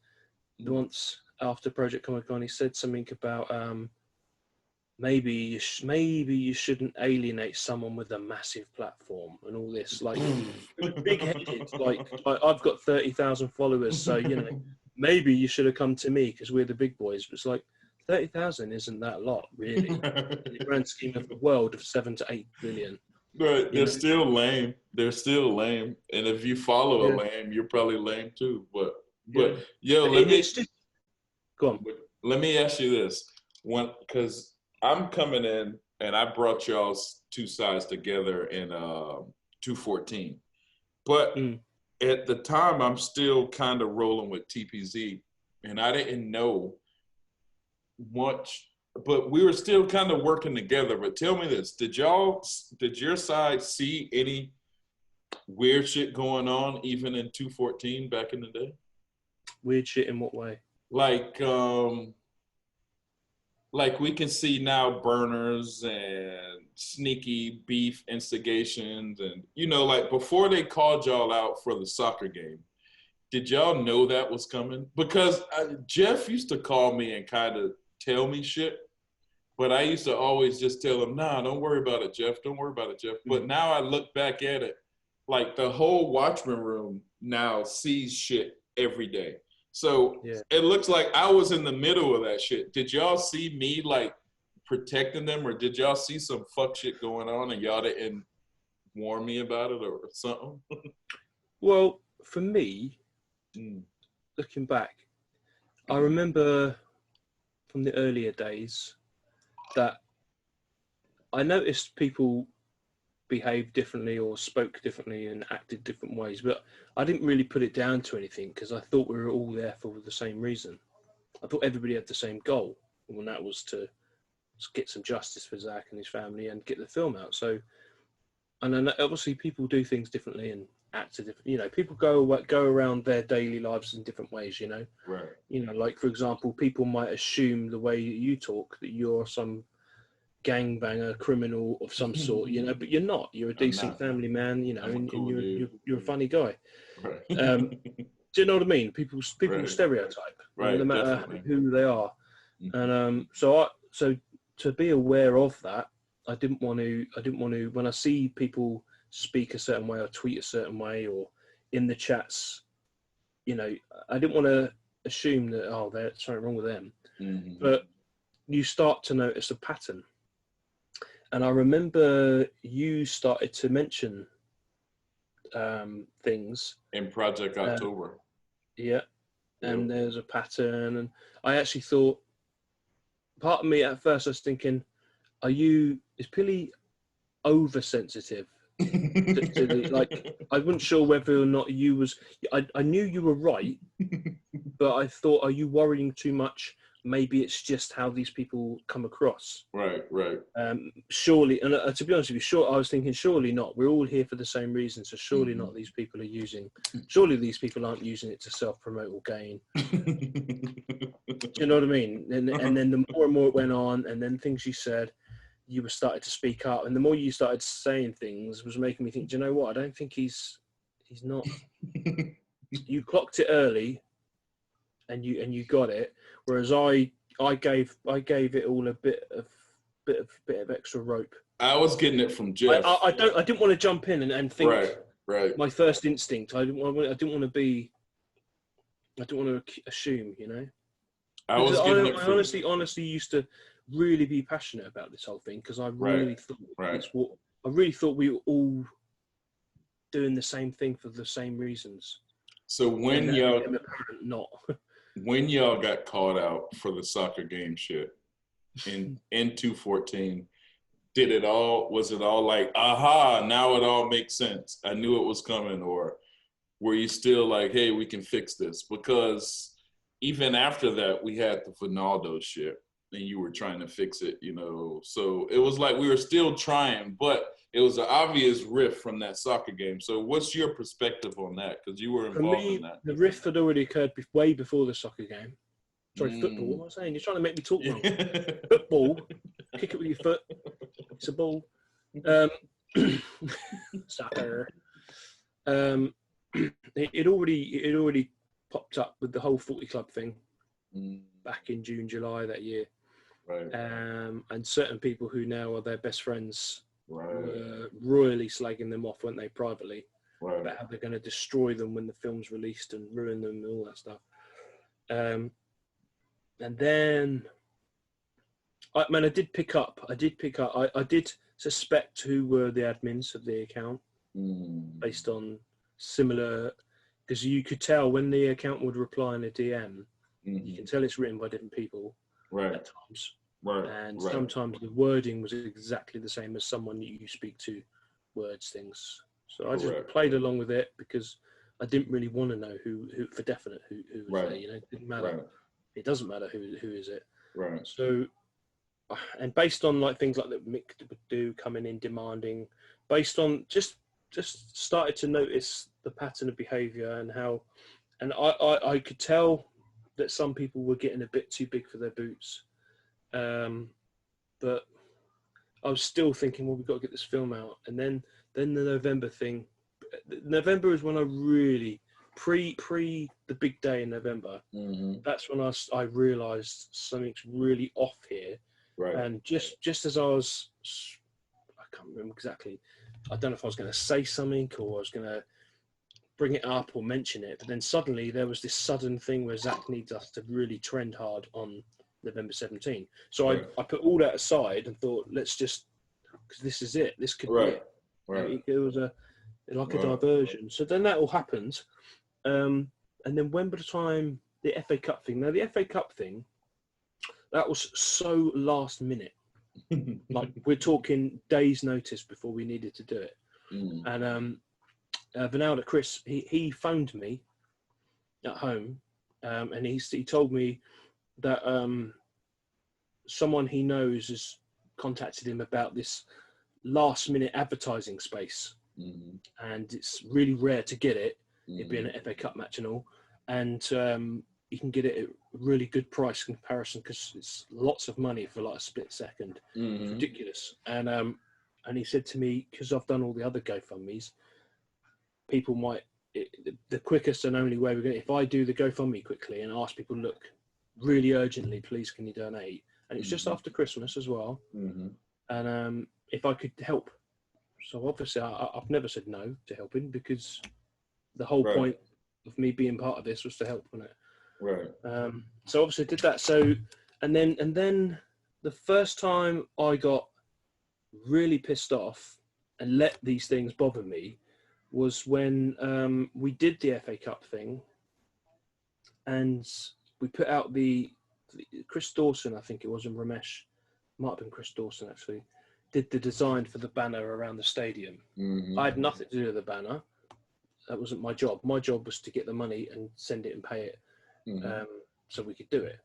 once after Project Comic-Con? He said something about maybe you shouldn't alienate someone with a massive platform and all this, big-headed. I've got 30,000 followers, so you know, maybe you should have come to me because we're the big boys. But it's 30,000 isn't that a lot, really, in the grand scheme of the world of 7 to 8 billion. But they're still lame. They're still lame, and if you follow a lame, you're probably lame too. But go on. Let me ask you this, because I'm coming in and I brought y'all's two sides together in 214. But at the time, I'm still kind of rolling with TPZ, and I didn't know much, but we were still kind of working together. But tell me this, did your side see any weird shit going on even in 214 back in the day? Weird shit in what way? Like we can see now burners and sneaky beef instigations, and you know, before they called y'all out for the soccer game, did y'all know that was coming? Because Jeff used to call me and kind of tell me shit, but I used to always just tell him, nah, don't worry about it, Jeff. Don't worry about it, Jeff. But now I look back at it, the whole Watchmen room now sees shit every day. So it looks like I was in the middle of that shit. Did y'all see me protecting them, or did y'all see some fuck shit going on and y'all didn't warn me about it or something? Well, for me, looking back, I remember from the earlier days that I noticed people behaved differently or spoke differently and acted different ways, but I didn't really put it down to anything because I thought we were all there for the same reason. I thought everybody had the same goal, and that was to get some justice for Zach and his family and get the film out. So, and then obviously people do things differently and act different. You know, people go around their daily lives in different ways. You know, right? You know, for example, people might assume the way you talk that you're some gangbanger criminal of some sort, you know, but you're not. You're a decent family man, you know, and you're a funny guy. Right. Do you know what I mean? People stereotype, no matter who they are. And so to be aware of that, I didn't want to when I see people speak a certain way or tweet a certain way or in the chats, you know, I didn't want to assume that there's something wrong with them. But you start to notice a pattern. And I remember you started to mention things in Project October. Yeah, and there's a pattern, and I actually thought, part of me at first I was thinking, is Pilly oversensitive? Like, I wasn't sure whether or not I knew you were right, but I thought, are you worrying too much? Maybe it's just how these people come across. Right. Surely, and to be honest with you, I was thinking, surely not. We're all here for the same reason, so surely not. These people surely these people aren't using it to self-promote or gain. Do you know what I mean? And then the more and more it went on, and then things you said, you were starting to speak up, and the more you started saying things was making me think, do you know what? I don't think he's not. You clocked it early, and you got it, whereas I gave it all a bit of extra rope. I was getting it from Jeff. I didn't want to jump in and think. Right. My first instinct. I didn't want to assume. You know. I honestly used to really be passionate about this whole thing, because I really thought we were all doing the same thing for the same reasons. So when when y'all got called out for the soccer game shit in 214, was it all like, aha, now it all makes sense, I knew it was coming, or were you still like, hey, we can fix this? Because even after that, we had the Finaldo shit, and you were trying to fix it, you know. So it was like we were still trying, but it was an obvious rift from that soccer game. So what's your perspective on that? Because you were involved in that. The rift had already occurred way before the soccer game. Sorry, football. What am I saying? You're trying to make me talk wrong. Football. Kick it with your foot. It's a ball. Soccer. It already popped up with the whole 40 Club thing back in June, July that year. Right. And certain people who now are their best friends were royally slagging them off, weren't they, privately, about how they're going to destroy them when the film's released and ruin them and all that stuff. And then, I did pick up. I did suspect who were the admins of the account based on similar, because you could tell when the account would reply in a DM, you can tell it's written by different people at times. And sometimes the wording was exactly the same as someone you speak to words things. So I just played along with it because I didn't really want to know who for definite who was there. You know, it didn't matter. It doesn't matter who is it. Right. So, and based on like things like that Mick would do, coming in demanding, based on just started to notice the pattern of behaviour and how, and I could tell that some people were getting a bit too big for their boots. But I was still thinking, well, we've got to get this film out. And then the November thing. November is when I really, pre the big day in November, that's when I realised something's really off here. Right. And just as I can't remember exactly, I don't know if I was going to say something or I was going to bring it up or mention it, but then suddenly there was this sudden thing where Zach needs us to really trend hard on November 17. So I put all that aside and thought, let's just, because this is it. This could be it. Right. It was a diversion. So then that all happened. And then when by the time the FA Cup thing, now the FA Cup thing, that was so last minute. Like we're talking days notice before we needed to do it. And Vinalda Chris, he phoned me at home, and he told me that someone he knows has contacted him about this last minute advertising space, and it's really rare to get it. It being an FA Cup match and all, and you can get it at a really good price comparison because it's lots of money for like a split second. It's ridiculous. And he said to me, because I've done all the other GoFundMes, people might, the quickest and only way we're going to, if I do the GoFundMe quickly and ask people, look, really urgently, please, can you donate? And it's just after Christmas as well. And if I could help. So obviously I've never said no to helping, because the whole point of me being part of this was to help, wasn't it? Right. So obviously I did that. So, and then the first time I got really pissed off and let these things bother me was when we did the FA Cup thing, and we put out the Chris Dawson, I think it was, and Ramesh, might have been Chris Dawson actually, did the design for the banner around the stadium. I had nothing to do with the banner. That wasn't my job. My job was to get the money and send it and pay it, so we could do it,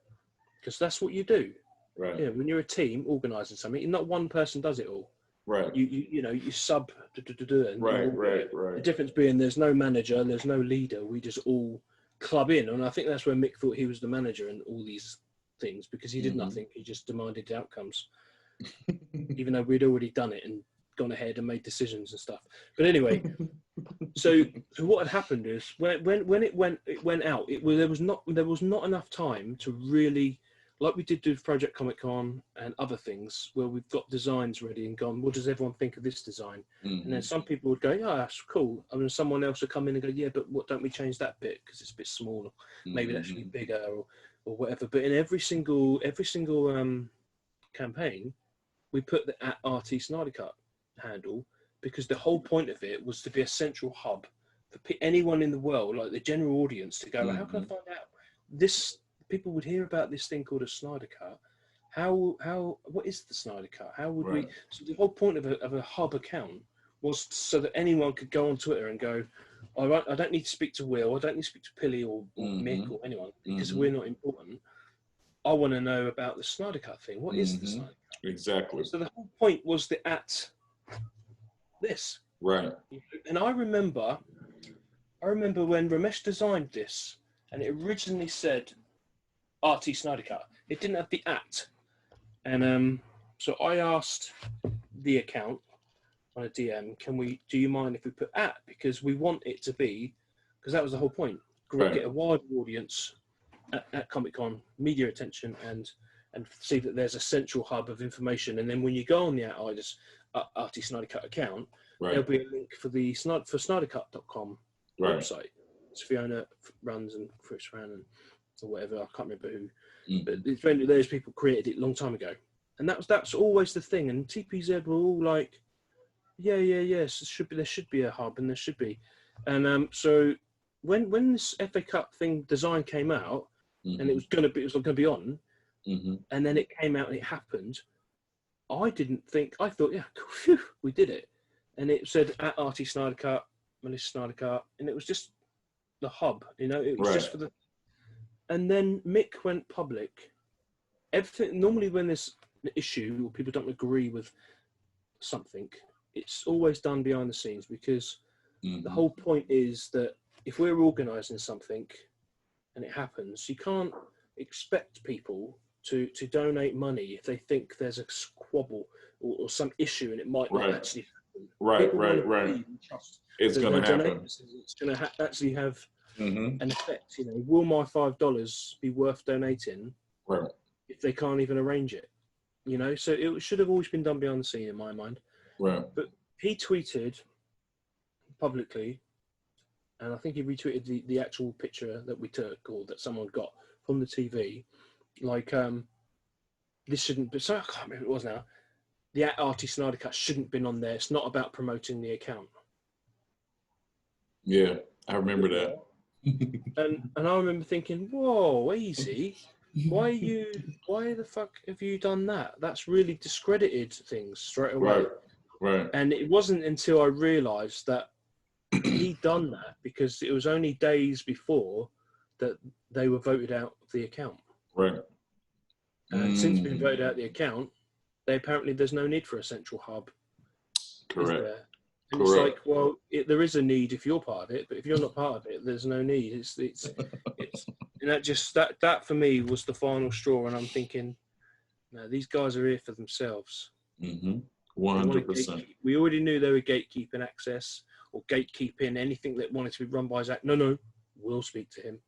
because that's what you do. Right. Yeah, when you're a team organising something, not one person does it all. Right. You sub. And Right. The difference being there's no manager, there's no leader. We just all club in, and I think that's where Mick thought he was the manager and all these things, because he did nothing. He just demanded the outcomes, even though we'd already done it and gone ahead and made decisions and stuff. But anyway, so what had happened is when it went out, there was not enough time to really, like we did do Project Comic Con and other things, where we've got designs ready and gone, what does everyone think of this design? And then some people would go, yeah, that's cool. And then someone else would come in and go, yeah, but what, don't we change that bit because it's a bit smaller? Maybe that should be bigger or whatever. But in every single campaign, we put the @RT Snyder Cut handle, because the whole point of it was to be a central hub for anyone in the world, like the general audience, to go, how can I find out this? People would hear about this thing called a Snyder Cut. What is the Snyder Cut? How would we? So the whole point of a hub account was so that anyone could go on Twitter and go, all right, I don't need to speak to Will, I don't need to speak to Pilly or Mick or anyone, because we're not important. I want to know about the Snyder Cut thing. What is the Snyder Cut? Exactly. So the whole point was the this. Right. And I remember when Ramesh designed this, and it originally said RT Snyder Cut. It didn't have the @ and so I asked the account on a DM, do you mind if we put @ because we want it to be, because that was the whole point, get a wider audience at Comic-Con, media attention, and see that there's a central hub of information. And then when you go on the RT Snyder Cut account, there'll be a link for the SnyderCut.com website. It's Fiona runs and Chris ran and or whatever, I can't remember who, but it's when those people created it a long time ago, and that's always the thing. And TPZ were all like, yes, there should be a hub, and there should be, and so when this FA Cup thing design came out, and it was going to be on, and then it came out and it happened, I thought, yeah, phew, we did it, and it said @RT Snyder Cut, Melissa Snyder Cut, and it was just the hub, it was just for the. And then Mick went public. Everything, normally when there's an issue or people don't agree with something, it's always done behind the scenes, because the whole point is that if we're organising something and it happens, you can't expect people to donate money if they think there's a squabble or some issue and it might not actually happen. Right. It's going to happen. It's going to actually have an effect. Will my $5 be worth donating if they can't even arrange it? So it should have always been done behind the scene in my mind. But he tweeted publicly, and I think he retweeted the actual picture that we took or that someone got from the TV, like this shouldn't be, so I can't remember what it was now, the @RT Snyder Cut shouldn't have been on there. It's not about promoting the account. Yeah, I remember that. and I remember thinking, whoa, easy. Why the fuck have you done that? That's really discredited things straight away. Right. And it wasn't until I realised that he'd done that because it was only days before that they were voted out of the account. Right. And since being voted out of the account, there's no need for a central hub. Correct. And it's like, well, there is a need if you're part of it, but if you're not part of it, there's no need. It's and that for me was the final straw. And I'm thinking, no, these guys are here for themselves. 100%. We already knew they were gatekeeping access or gatekeeping anything that wanted to be run by Zach. No, we'll speak to him.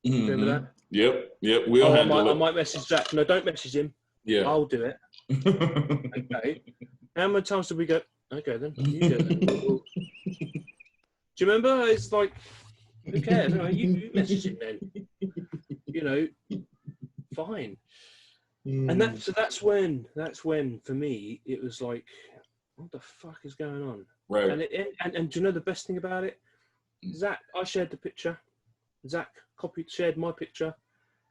Remember that? Yep. I might message Zach. No, don't message him. Yeah, I'll do it. Okay. How many times did we go? Okay, then you do it. Do you remember? It's like, who cares? You message him then. Fine. And that's when for me it was like, what the fuck is going on? Right. And do you know the best thing about it? Zach, I shared the picture. Zach shared my picture,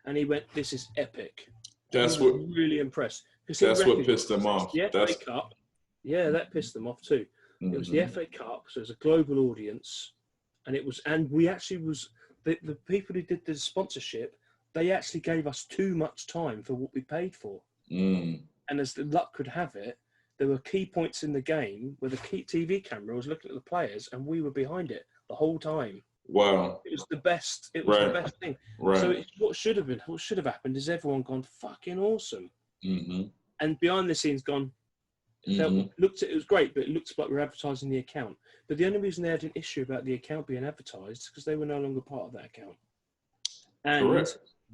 and he went, "This is epic." That's he was really impressed. That's what pissed him off. The FA Cup. Yeah, that pissed them off too. It was the FA Cup, so it was a global audience, and we actually was the people who did the sponsorship. They actually gave us too much time for what we paid for. And as the luck could have it, there were key points in the game where the key TV camera was looking at the players, and we were behind it the whole time. Wow. It was the best. It was the best thing. Right. So what should have happened is everyone gone fucking awesome, and behind the scenes gone. It was great, but it looked like we were advertising the account. But the only reason they had an issue about the account being advertised is because they were no longer part of that account. And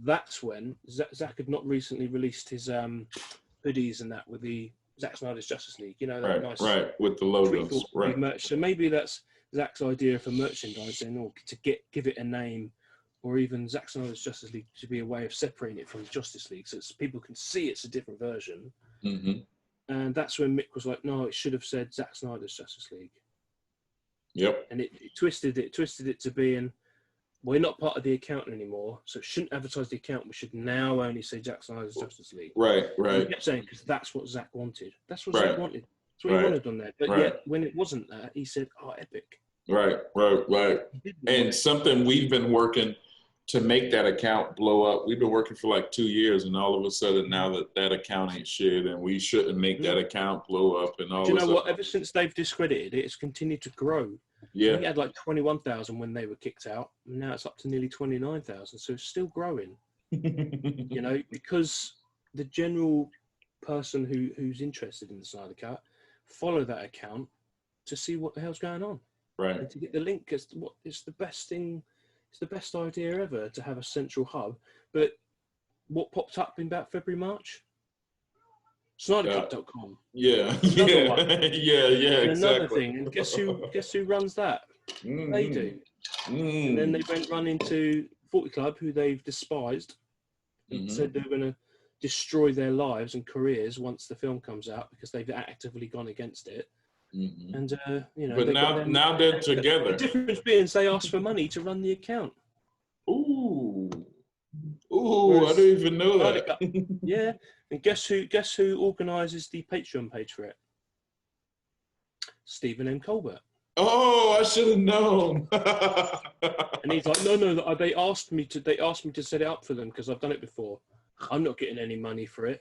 that's when Zach had not recently released his hoodies and that with the Zack Snyder's Justice League. You know, that nice with the logos, right? Merch. So maybe that's Zach's idea for merchandising, or to give it a name, or even Zack Snyder's Justice League to be a way of separating it from Justice League, so people can see it's a different version. And that's when Mick was like, "No, it should have said Zack Snyder's Justice League." Yep. And it twisted it to being, we're not part of the account anymore, so it shouldn't advertise the account. We should now only say Zack Snyder's Justice League. Right. He kept saying, because that's what Zach wanted. That's what Zach wanted. That's what he wanted on there. But yet, when it wasn't that, he said, "Oh, epic." Right. And something we've been working to make that account blow up. We've been working for like 2 years, and all of a sudden now that account ain't shit, and we shouldn't make that account blow up. And all. Do you know what? Ever since they've discredited it, it's continued to grow. Yeah. We had like 21,000 when they were kicked out, and now it's up to nearly 29,000. So it's still growing. You know, because the general person who's interested in the Snyder Cut follow that account to see what the hell's going on. Right. And to get the link, it's the best thing. It's the best idea ever to have a central hub. But what popped up in about February, March? SnyderCut.com. Yeah. Exactly. Another thing. And guess who runs that? They do. And then they went run into 40 Club, who they've despised, and said they're going to destroy their lives and careers once the film comes out because they've actively gone against it. And you know, but now they're together. The difference being they asked for money to run the account. Ooh, I don't even know that. Yeah, and guess who organises the Patreon page for it? Stephen M. Colbert. Oh, I should have known. And he's like, no, they asked me to set it up for them because I've done it before. I'm not getting any money for it.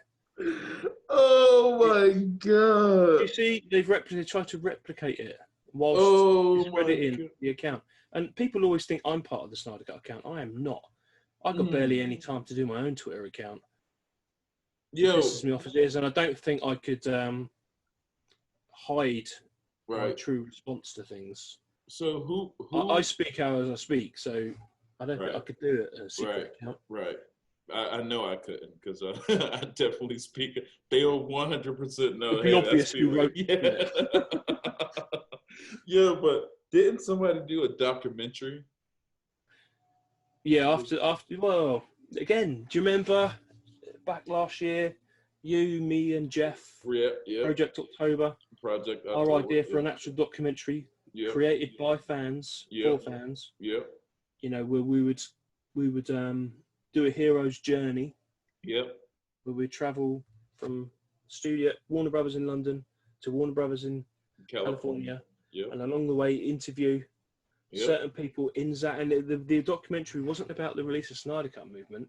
Oh my god! You see, they tried to replicate it whilst discrediting the account. And people always think I'm part of the Snyder Cut account. I am not. I got barely any time to do my own Twitter account. It pisses me off as it is, and I don't think I could hide my true response to things. So who? I speak as I speak, so I don't think I could do it as a secret account. Right. I know I couldn't because I definitely speak. They'll 100% know. It'd be obvious who wrote Yeah, but didn't somebody do a documentary? Yeah, after well, again, do you remember back last year, you, me, and Jeff, Project October, our idea for an actual documentary created by fans, for fans. Yeah. You know, where we would do a hero's journey. Yep. Where we travel from studio Warner Brothers in London to Warner Brothers in California. Yep. And along the way interview certain people in Zach. And the documentary wasn't about the release of Snyder Cut movement.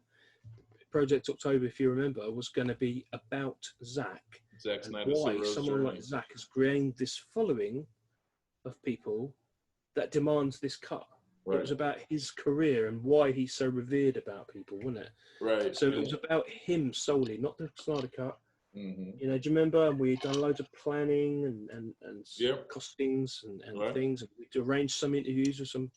Project October, if you remember, was going to be about Zack and why someone like Zack has gained this following of people that demands this cut. Right. It was about his career and why he's so revered about people, wasn't it? Right. So it was about him solely, not the Snyder Cut. You know, do you remember? And we'd done loads of planning and costings and things. And we'd arranged some interviews with some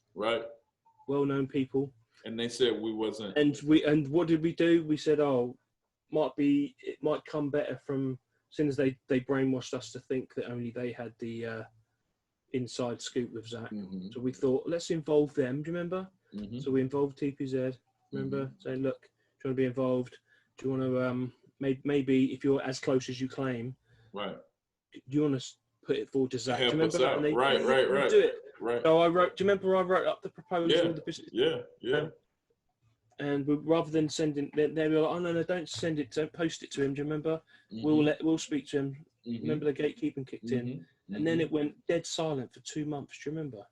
well-known people. And they said we wasn't. And what did we do? We said, it might come better from, since they brainwashed us to think that only they had the inside scoop with Zach. So we thought, let's involve them. Do you remember? So we involved TPZ. Remember saying, look, do you want to be involved? Do you want to maybe if you're as close as you claim, Right. do you want to put it forward to Zach? Help Do you remember us that? out. And they, Right. do it. Right. So I wrote. Do you remember I wrote up the proposal? The business. Yeah. And rather than sending, they were like, "Oh no, don't send it. Don't post it to him." Do you remember? We'll speak to him. Remember the gatekeeping kicked in, and then it went dead silent for 2 months. Do you remember?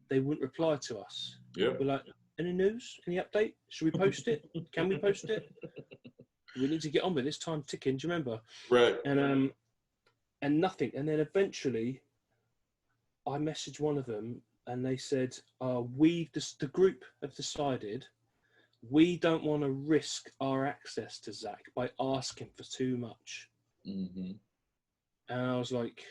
They wouldn't reply to us. Yeah. We're like, any news? Any update? Should we post it? Can we post it? We need to get on with this. Time ticking. Do you remember? Right. And nothing. And then eventually, I messaged one of them, and they said, the group have decided we don't want to risk our access to Zach by asking for too much." And I was like,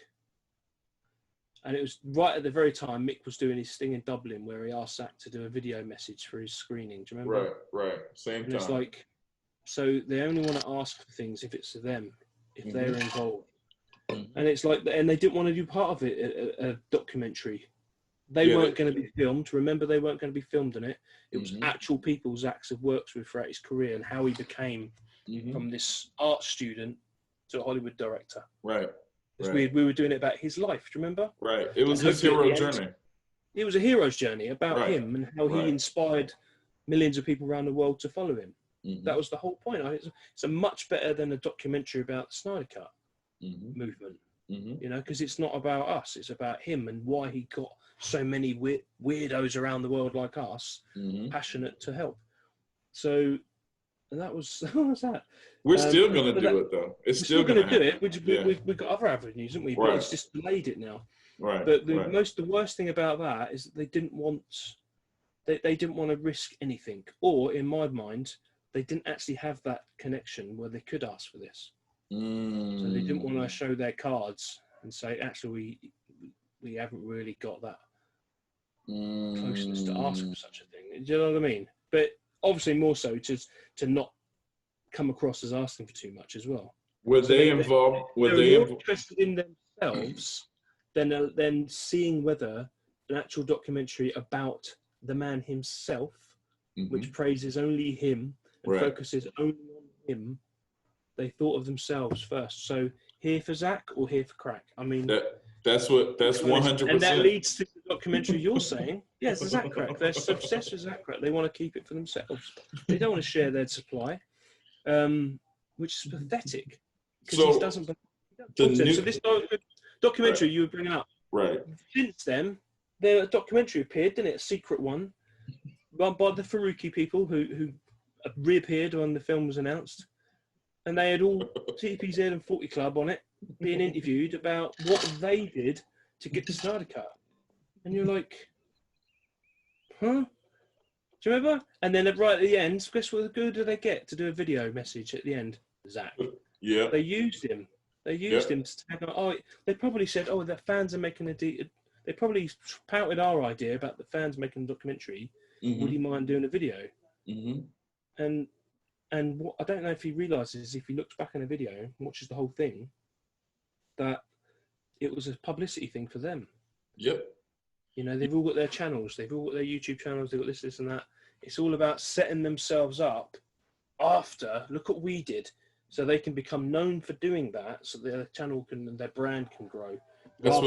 and it was right at the very time Mick was doing his thing in Dublin where he asked Zach to do a video message for his screening. Do you remember? Right. Same and time. It's like, so they only want to ask for things if it's them, if they're involved. And it's like, and they didn't want to do part of it, a documentary. They weren't going to be filmed. Remember, they weren't going to be filmed in it. It was actual people Zach's had worked with throughout his career and how he became from this art student to a Hollywood director. Right. We were doing it about his life. Do you remember? Right. It was his hero journey. It was a hero's journey about him and how he inspired millions of people around the world to follow him. That was the whole point. It's a much better than a documentary about the Snyder Cut movement. You know, because it's not about us. It's about him and why he got so many weirdos around the world like us passionate to help. So that was that. We're still going to do it though. It's still going to do it. We've got other avenues, haven't we? But it's just delayed it now. Right. But the worst thing about that is that they didn't want to risk anything, or in my mind, they didn't actually have that connection where they could ask for this. So they didn't want to show their cards and say, actually, we haven't really got that closeness to ask for such a thing. Do you know what I mean? But obviously more so to not come across as asking for too much as well. Were they involved? Were they more interested in themselves than seeing whether an actual documentary about the man himself, which praises only him and focuses only on him, they thought of themselves first. So here for Zach or here for crack? I mean, that's 100%. And that leads to the documentary you're saying. Yes, the Zach crack. They're obsessed with Zach crack. They want to keep it for themselves. They don't want to share their supply, which is pathetic. Because he doesn't. So this documentary you were bringing up. Right. Since then, the documentary appeared, didn't it? A secret one, run by the Faruqi people who reappeared when the film was announced. And they had all TPZ and 40 Club on it, being interviewed about what they did to get the Snyder Cut. And you're like, huh? Do you remember? And then right at the end, guess what good do they get to do a video message at the end? Zach. Yeah. They used him. They used him to tag on. Oh, they probably said, oh, the fans are making they probably pouted our idea about the fans making a documentary. Would you mind doing a video? And what I don't know if he realises, if he looks back in the video and watches the whole thing, that it was a publicity thing for them. Yep. You know, they've all got their channels. They've all got their YouTube channels. They've got this, and that. It's all about setting themselves up after, look what we did, so they can become known for doing that, so their channel and their brand can grow. That's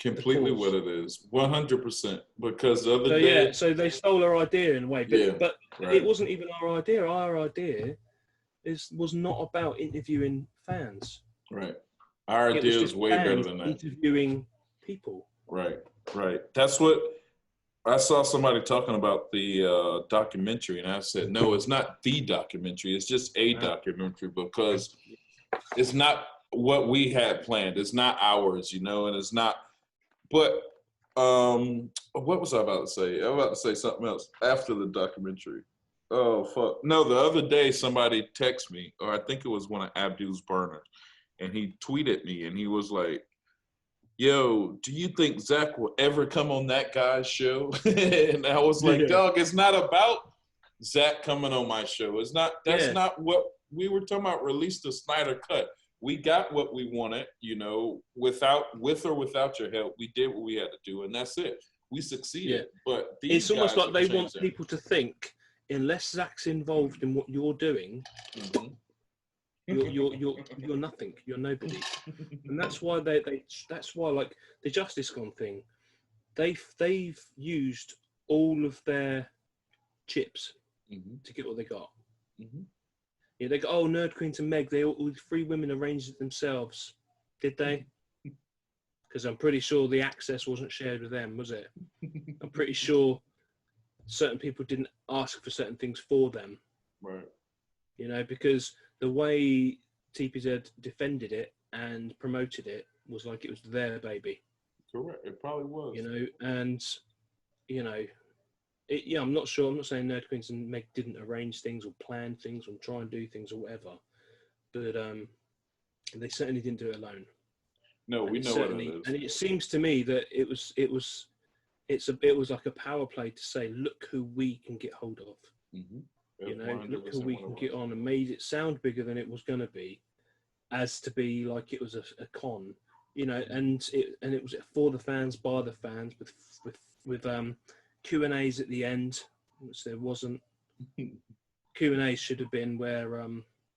completely what it is. 100%. Because the other day... Yeah, so they stole our idea in a way. But it wasn't even our idea. Our idea was not about interviewing fans. Right. Our idea is way better than that. Interviewing people. Right. That's what... I saw somebody talking about the documentary, and I said, no, it's not the documentary. It's just a documentary, because it's not what we had planned. It's not ours, you know, and it's not... But what was I about to say? I was about to say something else after the documentary. Oh, fuck. No, the other day somebody texted me, or I think it was one of Abdul's burners, and he tweeted me, and he was like, yo, do you think Zach will ever come on that guy's show? And I was like, dog, it's not about Zach coming on my show. It's not. That's not what we were talking about. Release the Snyder Cut. We got what we wanted, you know, with or without your help. We did what we had to do, and that's it. We succeeded. But it's almost like they want people to think, unless Zach's involved in what you're doing, You're nothing. You're nobody. And that's why that's why, like, the Justice Con thing, they've used all of their chips to get what they got. Yeah, they go, oh, Nerd Queens and Meg, all 3 women arranged it themselves. Did they? Because I'm pretty sure the access wasn't shared with them, was it? I'm pretty sure certain people didn't ask for certain things for them. Right. You know, because the way TPZ defended it and promoted it was like it was their baby. Correct. It probably was. You know, and, you know, I'm not sure. I'm not saying Nerd Queens and Meg didn't arrange things or plan things or try and do things or whatever, but they certainly didn't do it alone. No, we know what it is. And it seems to me that it was like a power play to say, look who we can get hold of. You know, look who we can get on, and made it sound bigger than it was going to be, as to be like it was a con. You know, and it was for the fans, by the fans, with Q&As at the end, which there wasn't. Q&As should have been where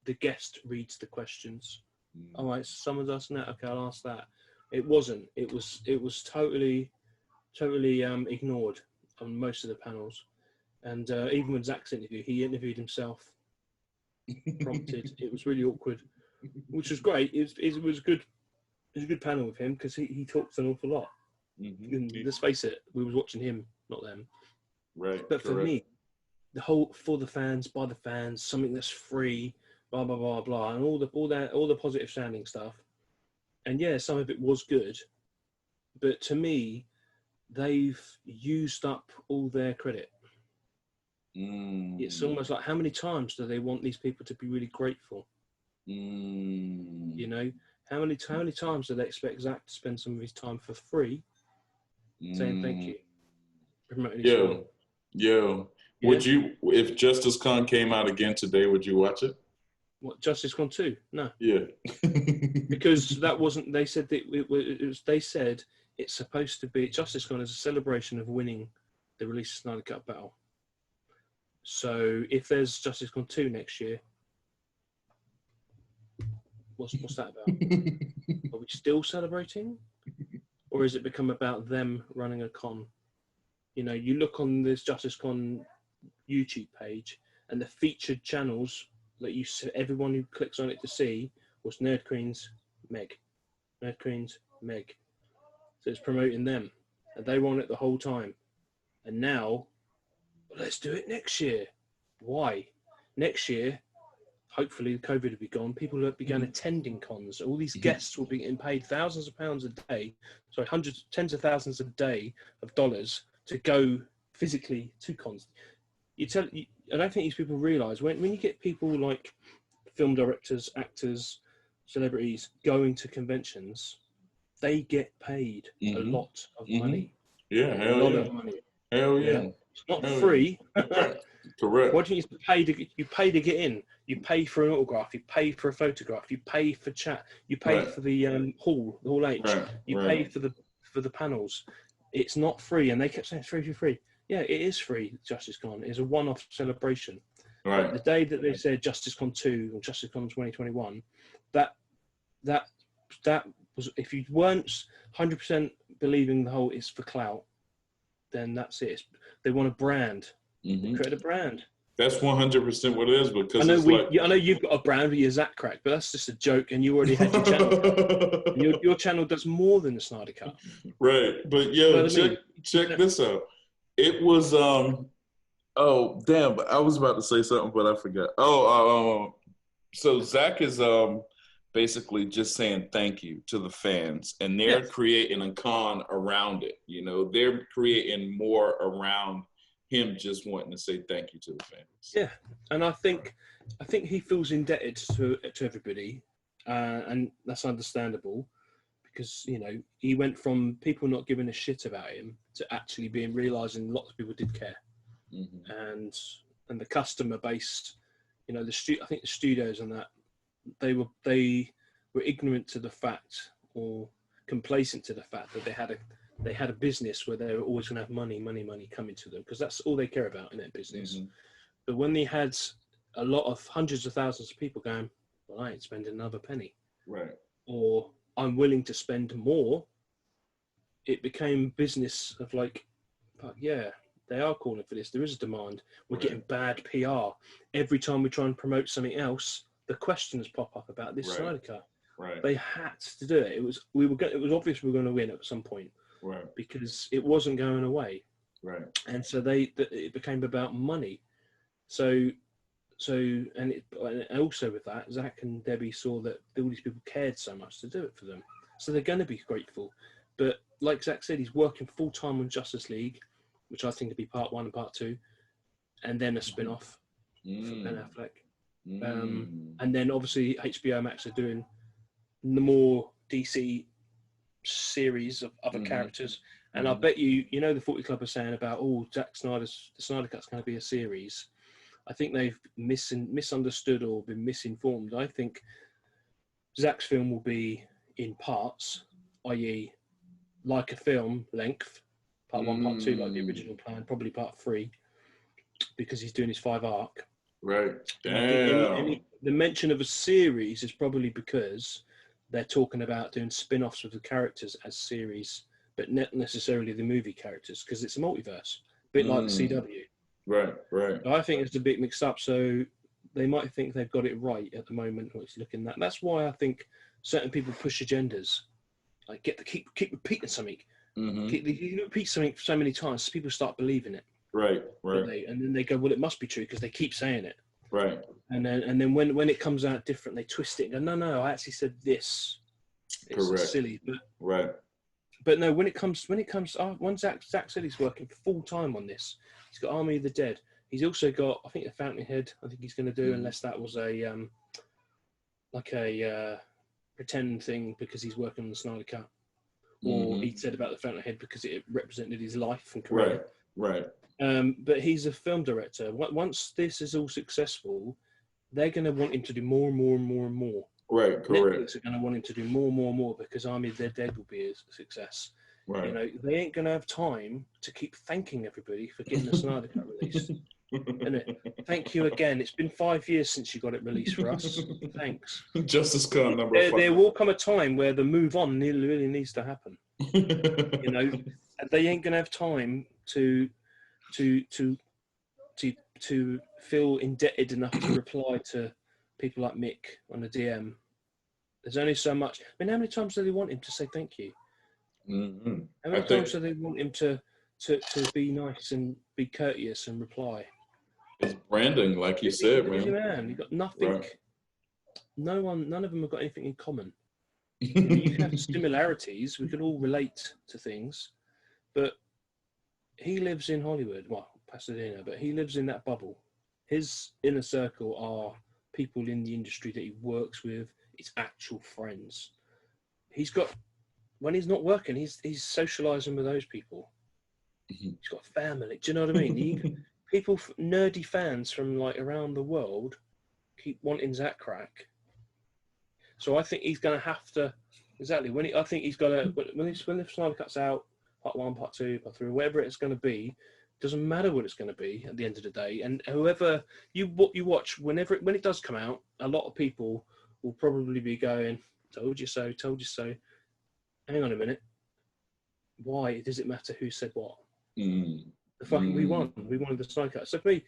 the guest reads the questions. All right, someone's asking that. Okay, I'll ask that. It wasn't. It was totally ignored on most of the panels, and even when Zach's interview, he interviewed himself, prompted. It was really awkward, which was great. It was good. It was a good panel with him because he talks an awful lot. And let's face it, we was watching him, not them. Right. But for me, the whole for the fans, by the fans, something that's free, blah blah blah blah, and all the positive sounding stuff. And yeah, some of it was good, but to me, they've used up all their credit. It's almost like, how many times do they want these people to be really grateful? You know, how many times do they expect Zach to spend some of his time for free saying thank you? Yo, would you, if Justice Con came out again today, would you watch it? What, Justice Con 2? No. Yeah. Because that wasn't, they said that it was, they said it's supposed to be, Justice Con is a celebration of winning the release of Snyder Cut Battle. So if there's Justice Con 2 next year, what's that about? Are we still celebrating? Or has it become about them running a con? You know, you look on this Justice Con YouTube page, and the featured channels that everyone who clicks on it to see was Nerd Queens, Meg. Nerd Queens, Meg. So it's promoting them. And they were on it the whole time. And now, let's do it next year. Why? Next year, hopefully the COVID will be gone. People will begin attending cons. All these guests will be getting paid thousands of pounds a day. Sorry, tens of thousands a day of dollars to go physically to cons. I don't think these people realise when you get people like film directors, actors, celebrities going to conventions, they get paid a lot of money. Yeah, a lot of money. Hell yeah. It's not free. Correct. What do you pay to get in? You pay for an autograph. You pay for a photograph. You pay for chat. You pay for the hall H. You pay for the panels. It's not free, and they kept saying it's free. Yeah, it is free. Justice Con is a one-off celebration. Right. The day that they said Justice Con 2 or Justice Con 2021, that was, if you weren't 100% believing the whole is for clout, then that's it. They want a brand. They create a brand. That's 100% what it is, because I know you've got a brand with your Zach Crack, but that's just a joke, and you already had your channel. your channel does more than the Snyder Cut. Right, but check this out. It was oh damn! I was about to say something, but I forgot. So Zach is basically just saying thank you to the fans, and they're creating a con around it. You know, they're creating more around him just wanting to say thank you to the fans. Yeah, and I think he feels indebted to everybody, and that's understandable, because you know he went from people not giving a shit about him to actually realizing lots of people did care, and the customer base, you know, I think the studios and that they were ignorant to the fact, or complacent to the fact, that they had a business where they were always going to have money coming to them, because that's all they care about in their business. But when they had a lot of hundreds of thousands of people going, well, I ain't spending another penny. Right. Or I'm willing to spend more. It became business of like, but yeah, they are calling for this. There is a demand. We're getting bad PR. Every time we try and promote something else, the questions pop up about this Snyder Cut. Right. They had to do it. It was obvious we were going to win at some point. Right. Because it wasn't going away. Right. And so it became about money. And also with that, Zach and Debbie saw that all these people cared so much to do it for them. So they're going to be grateful. But like Zach said, he's working full time on Justice League, which I think would be part 1 and part 2, and then a spin-off from Ben Affleck. And then obviously HBO Max are doing the more DC series of other characters. And I bet you know, the 40 Club are saying about, the Snyder Cut's going to be a series. I think they've misunderstood or been misinformed. I think Zach's film will be in parts, i.e. like a film length, part 1, part 2, like the original plan, probably part 3, because he's doing his 5 arc. Right. Damn. The mention of a series is probably because they're talking about doing spin-offs of the characters as series, but not necessarily the movie characters, because it's a multiverse, a bit like the CW. Right. I think it's a bit mixed up, so they might think they've got it right at the moment. It's looking that. That's why I think certain people push agendas, like keep repeating something. You repeat something so many times, people start believing it. Right. And then they go, well, it must be true because they keep saying it. Right. And then when it comes out different, they twist it and go, no, I actually said this. It's Correct. silly, Right. But no, when Zach said he's working full time on this, he's got Army of the Dead. He's also got, I think, the Fountainhead. I think he's going to do, unless that was a pretend thing because he's working on the Snyder Cut, or he said about the Fountainhead because it represented his life and career. Right. But he's a film director. Once this is all successful, they're going to want him to do more and more and more and more. Right, correct. Netflix are going to want him to do more and more and more because Army of the Dead will be a success. Right. You know, they ain't going to have time to keep thanking everybody for getting the Snyder Cut released. Thank you again. It's been 5 years since you got it released for us. Thanks. Justice Cut number 5. There will come a time where the move on really needs to happen. You know, they ain't going to have time to feel indebted enough to reply to people like Mick on the DM. There's only so much. I mean, how many times do they want him to say thank you? How many times do they want him to be nice and be courteous and reply? It's branding, like you said, man. You got nothing. Right. None of them have got anything in common. You can have similarities. We can all relate to things, but he lives in Hollywood, well, Pasadena, but he lives in that bubble. His inner circle are people in the industry that he works with, his actual friends. When he's not working, he's socializing with those people. He's got a family. Do you know what I mean? People, nerdy fans from like around the world, keep wanting Zach Crack. So I think he's going to have to, exactly, when the Snyder Cut's out, part 1, part 2, part 3, whatever it's going to be, doesn't matter what it's going to be at the end of the day. And whoever you watch, when it does come out, a lot of people will probably be going, told you so. Hang on a minute. Why does it matter who said what? We won the Snyder Cut. So for me,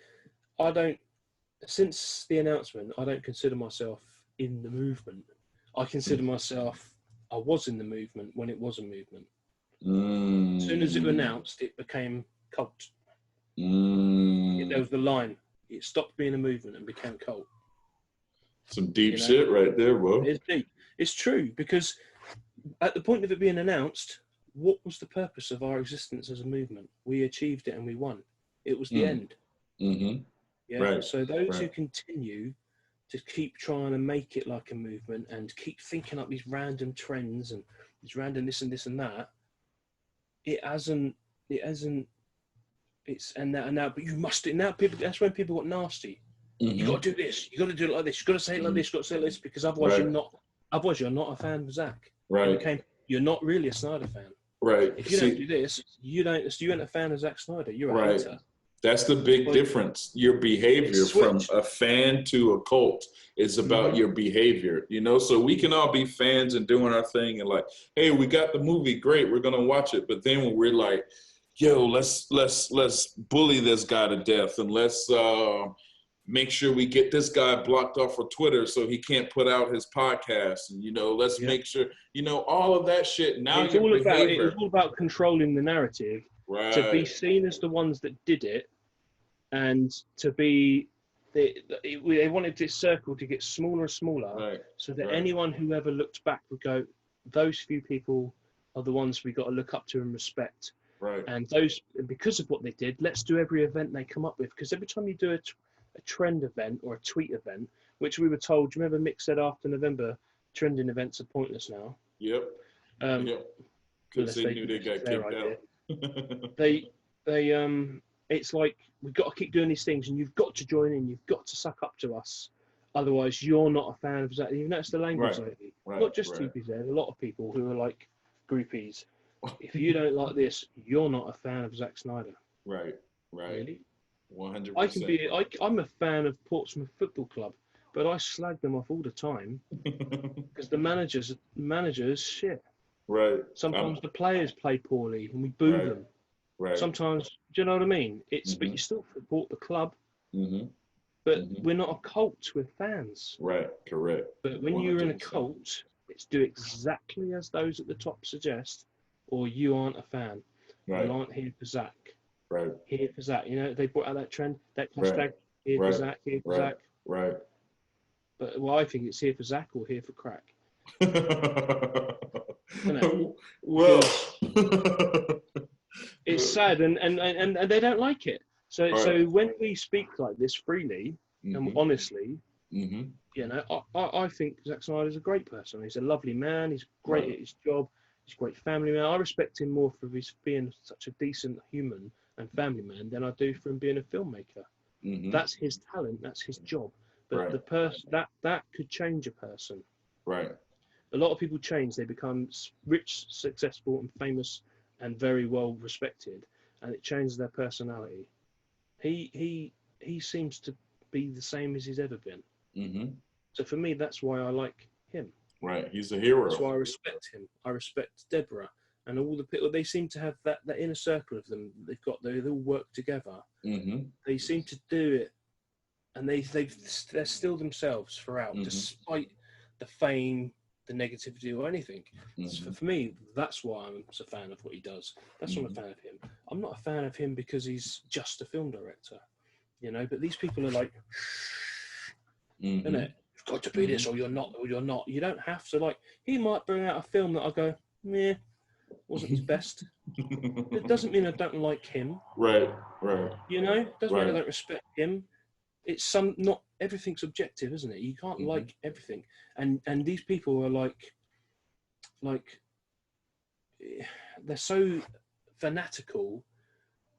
since the announcement, I don't consider myself in the movement. I consider myself, I was in the movement when it was a movement. As soon as it was announced, it became cult. There was the line. It stopped being a movement and became cult. Some deep shit right there, bro. It's deep. It's true, because at the point of it being announced, what was the purpose of our existence as a movement? We achieved it and we won. It was the end. Yeah. Right. So those who continue to keep trying to make it like a movement and keep thinking up these random trends and these random this and this and that, but you must do it now. People, that's when people got nasty. You got to do this. You got to do it like this. You got to say it like this. You got to say it like this, because otherwise you're not a fan of Zach. Right. You're not really a Snyder fan. Right. If you don't do this, you ain't a fan of Zack Snyder. You're a hater. That's the big difference. Your behavior from a fan to a cult is about your behavior, you know? So we can all be fans and doing our thing and like, hey, we got the movie, great, we're gonna watch it. But then when we're like, yo, let's bully this guy to death, and let's make sure we get this guy blocked off of Twitter so he can't put out his podcast, and, you know, let's make sure, you know, all of that shit. Now it's all about controlling the narrative, to be seen as the ones that did it, and to be they wanted this circle to get smaller and smaller, so that anyone who ever looked back would go, those few people are the ones we got to look up to and respect. Right. And those, because of what they did, let's do every event they come up with. Because every time you do a trend event or a tweet event, which we were told, do you remember Mick said after November, trending events are pointless now? Yep. Because they knew they got kicked out. It's like, we've got to keep doing these things, and you've got to join in, you've got to suck up to us. Otherwise, you're not a fan of Zack. You've noticed the language lately. Not just TPZ, a lot of people who are like groupies. If you don't like this, you're not a fan of Zack Snyder. Right. Really? 100%. I'm a fan of Portsmouth Football Club, but I slag them off all the time because the managers shit. Right. Sometimes the players play poorly and we boo them. Right. Sometimes, do you know what I mean? But you still support the club. But we're not a cult, we're fans. Right, correct. But when 100%. You're in a cult, it's do exactly as those at the top suggest, or you aren't a fan. Right. You aren't here for Zack. Right. Here for Zack. You know, they brought out that trend, that hashtag, here for Zack, here for Zack. Right. But I think it's here for Zack or here for crack. Well, it's sad, and they don't like it. So when we speak like this freely and honestly, you know, I think Zack Snyder's a great person. He's a lovely man. He's great at his job. He's a great family man. I respect him more for his being such a decent human and family man than I do for him being a filmmaker. That's his talent. That's his job. But the person that could change a person. Right. A lot of people change. They become rich, successful, and famous, and very well respected, and it changes their personality. He seems to be the same as he's ever been. So for me, that's why I like him. Right, he's a hero. That's why I respect him. I respect Deborah and all the people. They seem to have that inner circle of them. They all work together. They seem to do it, and they're still themselves throughout, despite the fame, the negativity, or anything. So for me, that's why I'm a fan of what he does. That's why I'm a fan of him. I'm not a fan of him because he's just a film director, you know. But these people are like, isn't it? You've got to be this, or you're not, or you're not. You don't have to. Like, he might bring out a film that I go, meh, wasn't his best. It doesn't mean I don't like him. Right. You know, doesn't mean I don't respect him. It's not everything's objective, isn't it? You can't like everything. And these people are like they're so fanatical.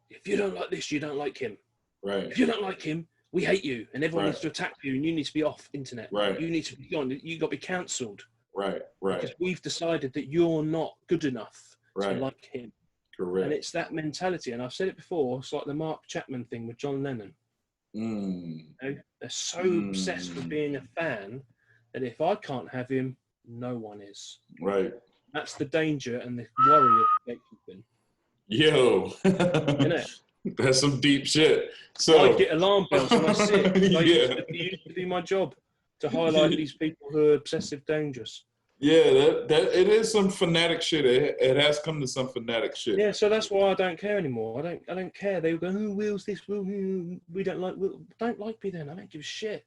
If you don't like this, you don't like him. Right. If you don't like him, we hate you, and everyone needs to attack you, and you need to be off internet. Right. You need to be gone. You got to be cancelled. Right. Because we've decided that you're not good enough to like him. Correct. And it's that mentality. And I've said it before. It's like the Mark Chapman thing with John Lennon. You know, they're so obsessed with being a fan that if I can't have him, no one is. Right. That's the danger and the worry of gatekeeping. Yo. Isn't it? That's some deep shit. So I get alarm bells when I see it. It used to be my job to highlight these people who are obsessive dangerous. Yeah, that it is some fanatic shit. It has come to some fanatic shit. Yeah, so that's why I don't care anymore. I don't care. They go, who wills this? We don't like. Don't like me then. I don't give a shit.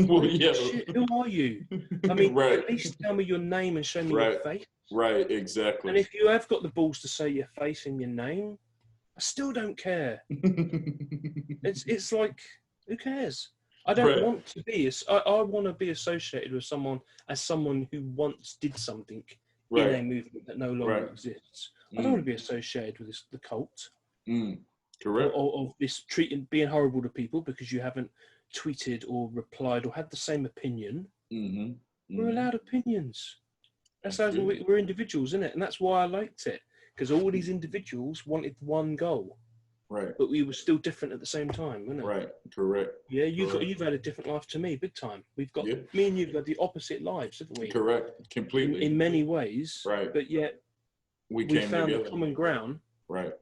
Well, yeah. Shit. Who are you? I mean, at least tell me your name and show me your face. Right, exactly. And if you have got the balls to say your face and your name, I still don't care. It's like, who cares? I don't want to be. I want to be associated with someone as someone who once did something in a movement that no longer exists. I don't want to be associated with the cult. Correct. Or this being horrible to people because you haven't tweeted or replied or had the same opinion. We're allowed opinions. That's how we're individuals, isn't it? And that's why I liked it, because all these individuals wanted one goal. Right. But we were still different at the same time, weren't we? Right. Correct. Yeah, you've had a different life to me, big time. We've got me and you've had the opposite lives, haven't we? Correct. Completely. In many ways. Right. But yet we found a common ground. Right.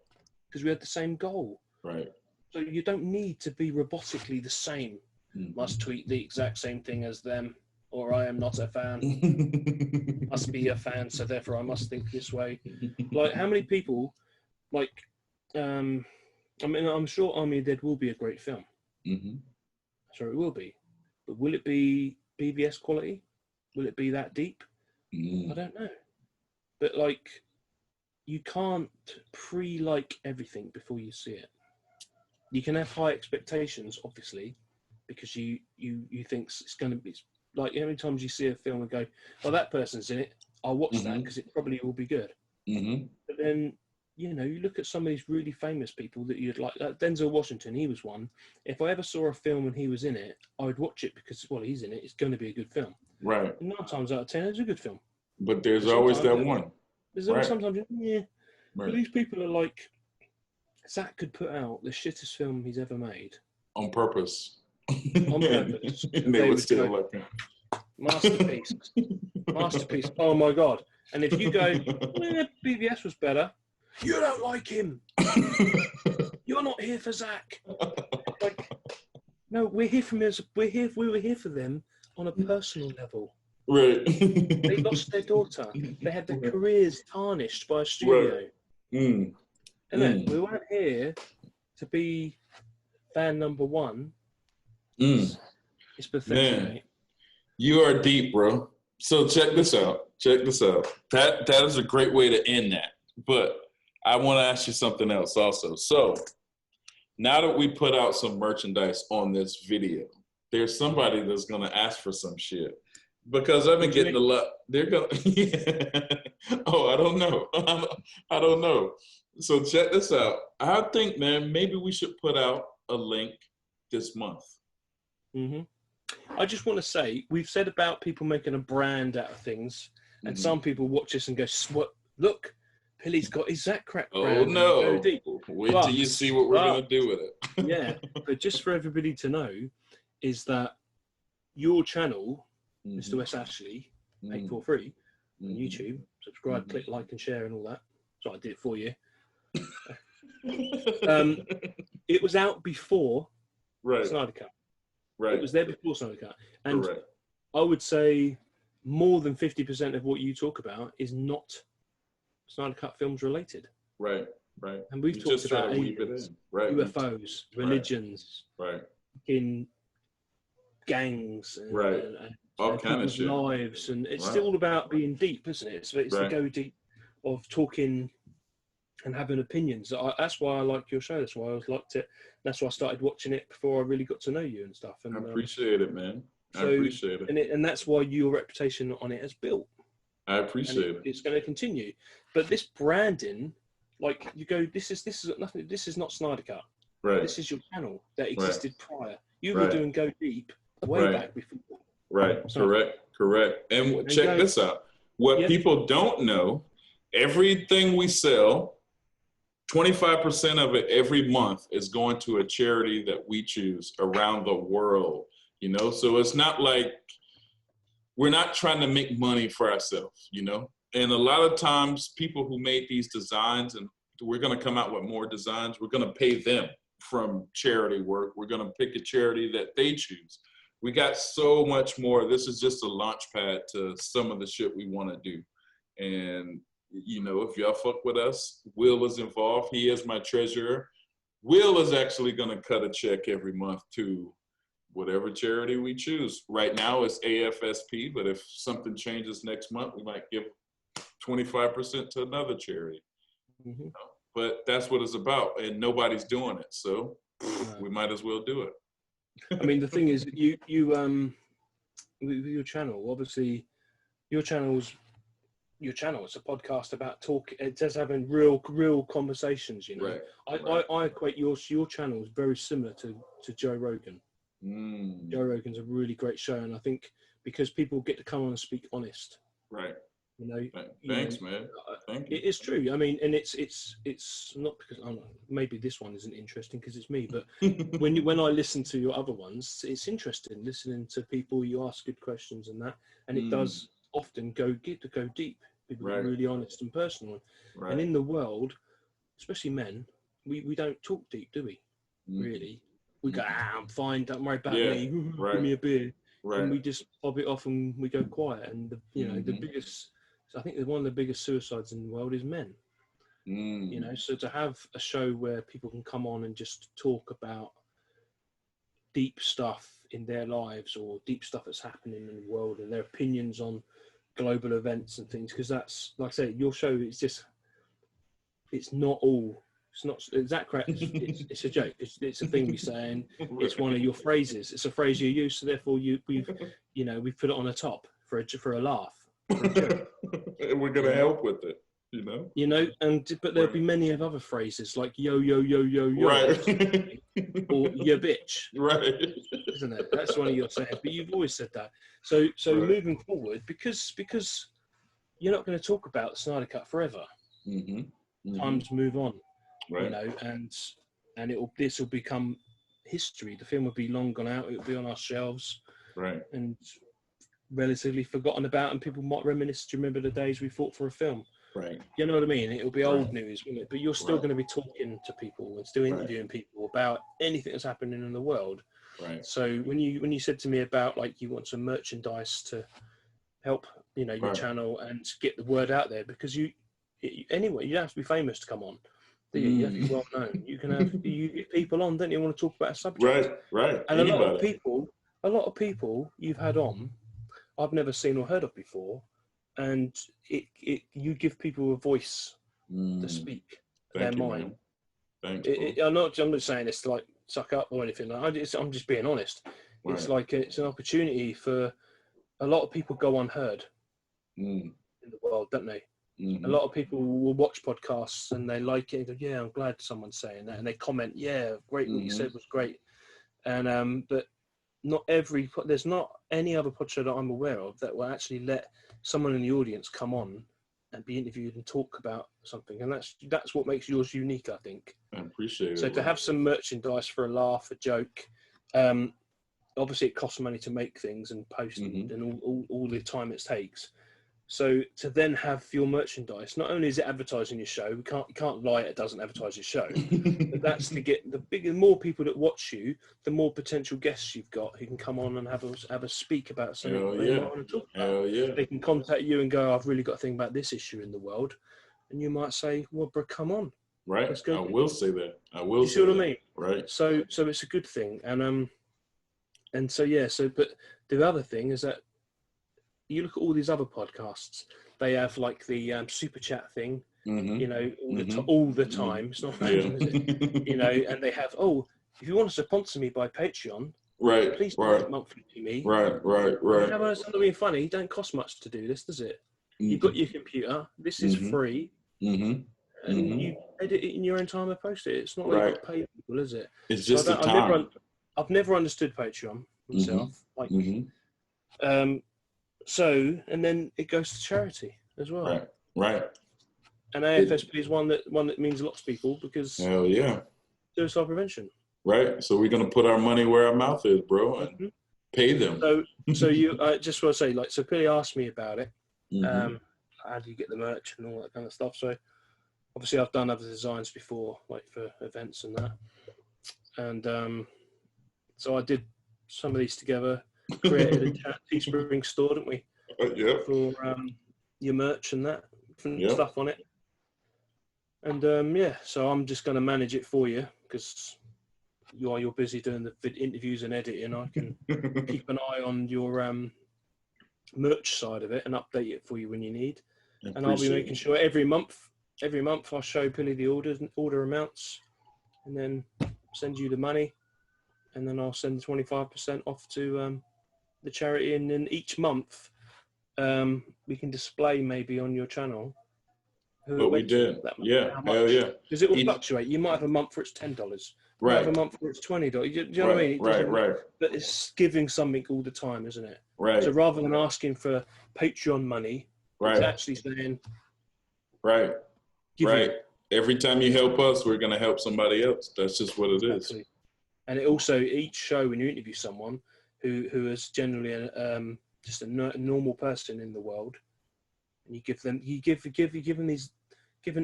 Because we had the same goal. Right. So you don't need to be robotically the same. Must tweet the exact same thing as them, or I am not a fan. Must be a fan, so therefore I must think this way. Like, how many people, like, I mean, I'm sure Army of the Dead will be a great film. Sure, it will be. But will it be BVS quality? Will it be that deep? I don't know. But, like, you can't pre-like everything before you see it. You can have high expectations, obviously, because you think it's going to be, like, how many times you see a film and go, oh, that person's in it, I'll watch that because it probably will be good. But then, you know, you look at some of these really famous people that you'd like Denzel Washington, he was one. If I ever saw a film and he was in it, I would watch it because, well, he's in it, it's going to be a good film. Right. And 9 times out of 10, it's a good film. But there's always that one. There's always sometimes, yeah. Right. But these people are like, Zach could put out the shittest film he's ever made. On purpose. On purpose. And they would still like him. Masterpiece. Masterpiece. Oh my God. And if you go, BVS was better, you don't like him. You're not here for Zach. Like, no, we were here for them on a personal level. Right. They lost their daughter. They had their careers tarnished by a studio. Right. And we weren't here to be fan number one. It's pathetic, mate. You are deep, bro. So check this out. That is a great way to end that. But I want to ask you something else also. So now that we put out some merchandise on this video, there's somebody that's going to ask for some shit. Because I've been getting a lot. They're going to... Oh, I don't know. I don't know. So check this out. I think, man, maybe we should put out a link this month. I just want to say, we've said about people making a brand out of things, and some people watch this and go, "What? Look, Billy's got his Zach Crack brand." Oh no! Wait till you see what we're gonna do with it. Yeah, but just for everybody to know, is that your channel, Mr. Wes Ashley 843 on YouTube. Subscribe, click like, and share, and all that. So I did it for you. It was out before Snyder Cut. Right. It was there before Snyder Cut. And I would say more than 50% of what you talk about is not Snyder Cut films related. Right. And we've talked about aliens, UFOs, religions, in gangs, and all kind of shit. Lives, and it's still all about being deep, isn't it? So it's the go deep of talking and having opinions. That's why I like your show. That's why I liked it. That's why I started watching it before I really got to know you and stuff. And I appreciate it, man. I appreciate it. And that's why your reputation on it has built. I appreciate it. It's going to continue. But this branding, like you go, this is nothing. This is not Snyder Cut. Right. This is your channel that existed prior. You were doing Go Deep way back before. Right. Correct. And check this out. What people don't know, everything we sell, 25% of it every month is going to a charity that we choose around the world, you know? So it's not like we're not trying to make money for ourselves, you know? And a lot of times people who made these designs, and we're going to come out with more designs, we're going to pay them from charity work. We're going to pick a charity that they choose. We got so much more. This is just a launch pad to some of the shit we want to do. And you know, if y'all fuck with us, Will is involved. He is my treasurer. Will is actually going to cut a check every month to whatever charity we choose. Right now it's AFSP, but if something changes next month, we might give 25% to another charity. You know? But that's what it's about, and nobody's doing it, so we might as well do it. I mean, the thing is, you with your channel, obviously, your channel. It's a podcast about talking. It does having real conversations. You know, I equate your channel is very similar to Joe Rogan. Joe Rogan's a really great show, and I think because people get to come on and speak honest. Right. You know, Thanks, man. Thank you. It's true. I mean, and it's not because I don't know, maybe this one isn't interesting because it's me, but when I listen to your other ones, it's interesting listening to people. You ask good questions and that, and it does often go deep. People are really honest and personal. Right. And in the world, especially men, we don't talk deep, do we? Really, we go, I'm fine. Don't worry about me. Give me a beer. Right. And we just pop it off and we go quiet. And the biggest. I think one of the biggest suicides in the world is men. You know, so to have a show where people can come on and just talk about deep stuff in their lives or deep stuff that's happening in the world and their opinions on global events and things, because that's, like I say, your show is just, it's not that correct? It's a joke. It's a thing we say, and it's one of your phrases. It's a phrase you use, so therefore we've put it on the top for a laugh. And we're gonna help with it, but there'll be many of other phrases like yo yo yo yo yo, right? Or ya bitch, right? Isn't it? That's one of your sayings, but you've always said that. So moving forward, because you're not going to talk about the Snyder Cut forever. Times move on, and this will become history. The film will be long gone out. It will be on our shelves, right? And relatively forgotten about, and people might reminisce to remember the days we fought for a film. Right. You know what I mean? It'll be old news, won't it? But you're still going to be talking to people and still interviewing people about anything that's happening in the world. Right. So when you said to me about like you want some merchandise to help, your channel and get the word out there, because anyway, you don't have to be famous to come on. You have to be well known. You can have you get people on, don't you want to talk about a subject? Right. And a lot of people you've had on, I've never seen or heard of before, and you give people a voice to speak their mind. Thanks. I'm not saying this to like suck up or anything. I'm just being honest. Right. It's like it's an opportunity for a lot of people go unheard in the world, don't they? A lot of people will watch podcasts and they like it and go, yeah, I'm glad someone's saying that, and they comment, yeah, great, what you said was great, and but there's not any other pod show that I'm aware of that will actually let someone in the audience come on and be interviewed and talk about something, and that's what makes yours unique, I think. I appreciate it. So to have some merchandise for a laugh, a joke, obviously it costs money to make things and post and all the time it takes. So to then have your merchandise, not only is it advertising your show, you can't lie, it doesn't advertise your show, but that's to get the more people that watch you, the more potential guests you've got who can come on and have a speak about something they want to talk about. They can contact you and go, I've really got a thing about this issue in the world, and you might say, well, bro, come on. Right. Let's go. I will say that. You see what I mean? Right. So it's a good thing, and but the other thing is that you look at all these other podcasts, they have like the super chat thing, all the time. It's not random, is it? And they have, if you want to sponsor me by Patreon, please donate monthly to me. Right. It's not being funny. It don't cost much to do this, does it? You've got your computer. This is free. And you edit it in your own time and post it. It's not like you pay people, is it? It's just the time. I've never understood Patreon myself. So, and then it goes to charity as well. Right. And AFSP is one that means a lot to people because suicide prevention. Right. So we're gonna put our money where our mouth is, bro, and pay them. So you just want to say, like, so Billy asked me about it. How do you get the merch and all that kind of stuff? So obviously I've done other designs before, like for events and that. And so I did some of these together. Created a Teespring store, didn't we? For your merch and that stuff on it. And so I'm just going to manage it for you because you're busy doing the interviews and editing. I can keep an eye on your merch side of it and update it for you when you need. And I'll be making sure every month I'll show Billy the order amounts, and then send you the money, and then I'll send 25% off to the charity, and then each month we can display maybe on your channel. But we did, because it will fluctuate. You might have a month where it's $10, right? Have a month where it's $20. Do you know what I mean? Right. But it's giving something all the time, isn't it? Right. So rather than asking for Patreon money Right. It's actually saying, right, giving. right. Every time you help us, we're going to help somebody else. That's just what it is. Exactly. And it also, each show when you interview someone who is generally just a normal person in the world, and you give them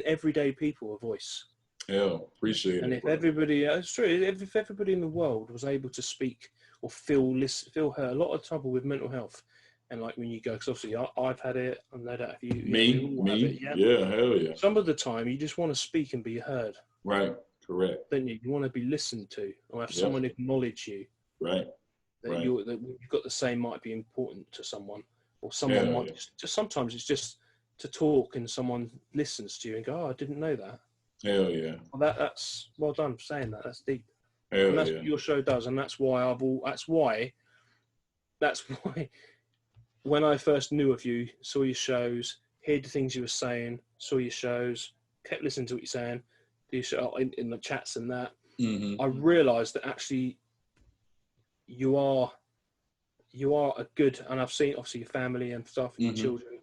everyday people a voice. Yeah, appreciate it. And if bro. everybody, it's true, if everybody in the world was able to speak or feel hurt, a lot of trouble with mental health, and like when you go, because obviously I've had it, I know that if we all have it, yeah, hell yeah. Some of the time you just want to speak and be heard. Right, correct. Don't you? You want to be listened to, or have someone acknowledge you. Right. That right. you've got the same might be important to someone, or someone might just sometimes it's just to talk and someone listens to you and go, oh, I didn't know that. Hell yeah. Well, that's well done for saying that. That's deep. Hell and that's yeah. what your show does, and that's why when I first knew of you, saw your shows, heard the things you were saying, saw your shows, kept listening to what you're saying, your show in the chats and that, I realised that actually you are a good, and I've seen obviously your family and stuff and your children,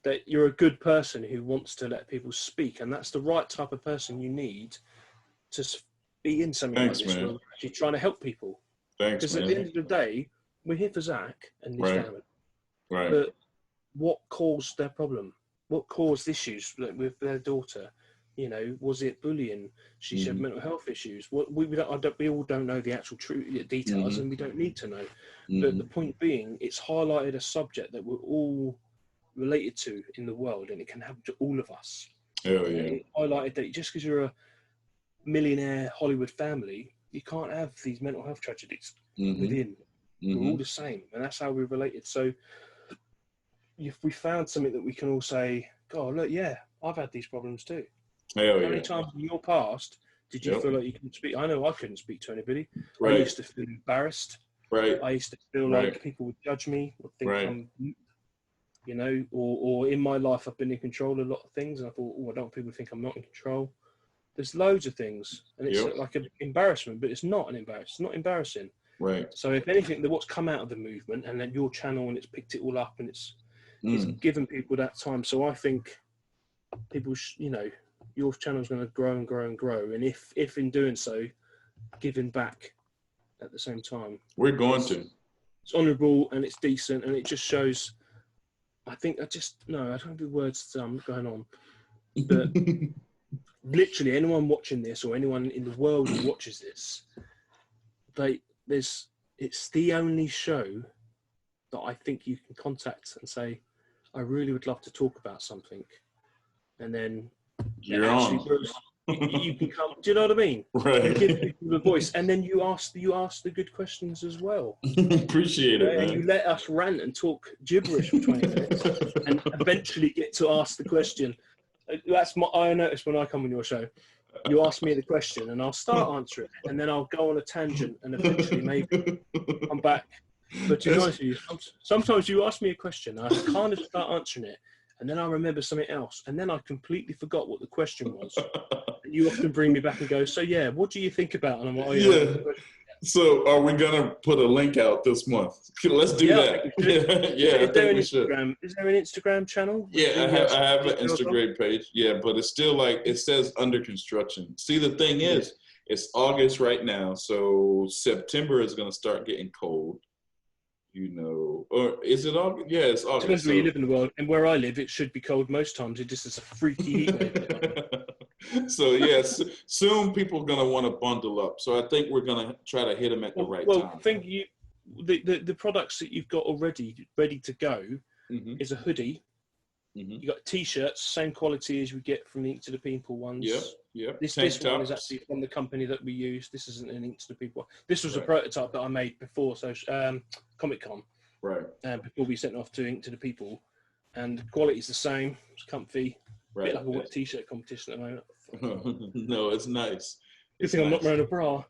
that you're a good person who wants to let people speak, and that's the right type of person you need to be in something like this, where we're actually trying to help people. Thanks, because at the end of the day, we're here for Zach and his family. Right. But what caused their problem? What caused issues with their daughter? You know, was it bullying? She had mental health issues. We all don't know the actual true details, and we don't need to know. But the point being, it's highlighted a subject that we're all related to in the world, and it can happen to all of us. Hell yeah. It highlighted that just because you're a millionaire Hollywood family, you can't have these mental health tragedies within. We're all the same, and that's how we're related. So if we found something that we can all say, God, look, yeah, I've had these problems too. How many times in your past did you feel like you couldn't speak? I know I couldn't speak to anybody. I used to feel embarrassed. I used to feel like people would judge me, would think I'm, you know, or in my life I've been in control of a lot of things, and I thought, oh, I don't want people to think I'm not in control. There's loads of things, and it's like an embarrassment, but it's not an embarrassment. It's not embarrassing. Right. So if anything, what's come out of the movement, and then your channel, and it's picked it all up, and it's given people that time. So I think people, you know, your channel is going to grow and grow and grow, and if in doing so, giving back at the same time, we're going to. It's honourable and it's decent, and it just shows. I think I don't have the words going on, but literally anyone watching this or anyone in the world who watches this, it's the only show that I think you can contact and say, I really would love to talk about something, and then you're on. You can come. Do you know what I mean? Right. You give people a voice, and then you ask the good questions as well. Appreciate it, man. And you let us rant and talk gibberish for 20 minutes, and eventually get to ask the question. That's I notice when I come on your show. You ask me the question, and I'll start answering it, and then I'll go on a tangent, and eventually maybe come back. But to be honest with you, sometimes you ask me a question, and I kind of start answering it, and then I remember something else, and then I completely forgot what the question was. And you often bring me back and go, so yeah, what do you think about? And I'm like, oh yeah. So are we gonna put a link out this month? Let's do that. I think we should. Is there an Instagram channel? Yeah, I have an Instagram page. Yeah, but it's still like it says under construction. See, the thing is, it's August right now, so September is gonna start getting cold. You know, or is it August? Yeah, it's August. Depends where you live in the world. And where I live, it should be cold most times. It just is a freaky heat wave. So yes, soon people are gonna want to bundle up. So I think we're gonna try to hit them at the right time. Well, I think the products that you've got already ready to go is a hoodie. You got T-shirts, same quality as we get from the Ink to the People ones. Yeah. This one is actually from the company that we use. This isn't an Ink to the People one. This was a prototype that I made before Comic-Con. Right. Before we sent off to Ink to the People, and the quality is the same. It's comfy. A bit like a wet T-shirt competition at the moment. No, it's nice. Good thing I'm not wearing a bra.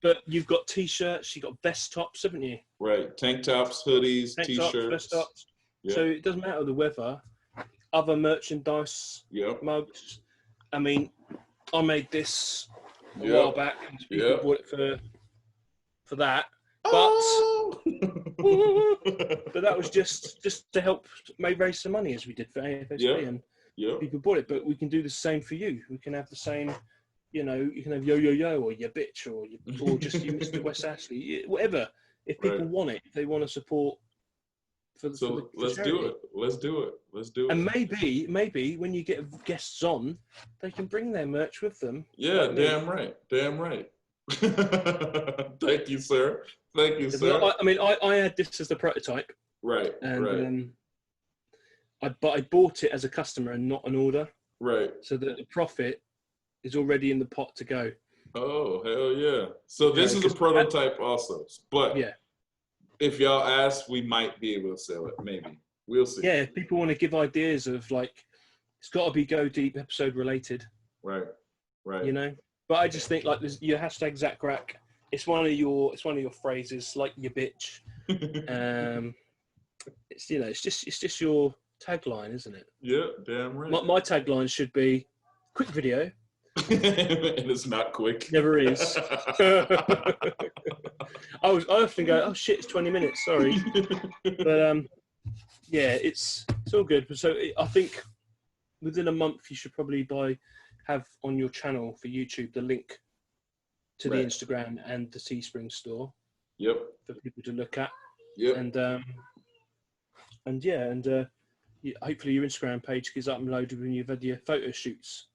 But you've got T-shirts, you've got vest tops, haven't you? Right. Tank tops, hoodies, T-shirts. Vest tops. So it doesn't matter the weather. Other merchandise, mugs. I mean, I made this a while back, and people bought it for that. But But that was just to help raise some money, as we did for AFSP, and people bought it. But we can do the same for you. We can have the same, you know, you can have yo yo yo or your bitch or just you, Mr. West Ashley, whatever. If people want it, if they want to support. Let's do it. Let's do it. And maybe when you get guests on, they can bring their merch with them. Yeah, like damn right. Thank you, sir. I mean, I had this as the prototype. Right. And I bought it as a customer and not an order. Right. So that the profit is already in the pot to go. Oh, hell yeah. So this is a prototype also. But yeah. If y'all ask, we might be able to sell it. Maybe. We'll see. Yeah, if people want to give ideas of like, it's got to be Go Deep episode related. Right. You know? But I just think like your hashtag Zach Rack, it's one of your phrases, like your bitch. It's, you know, it's just your tagline, isn't it? Yeah, damn right. My tagline should be quick video. And it's not quick. Never is. I often go, oh shit, it's 20 minutes, sorry. But yeah, it's all good. So I think within a month you should probably have on your channel for YouTube the link to the Instagram and the Teespring store. Yep. For people to look at. Yep. And hopefully your Instagram page gets uploaded when you've had your photo shoots.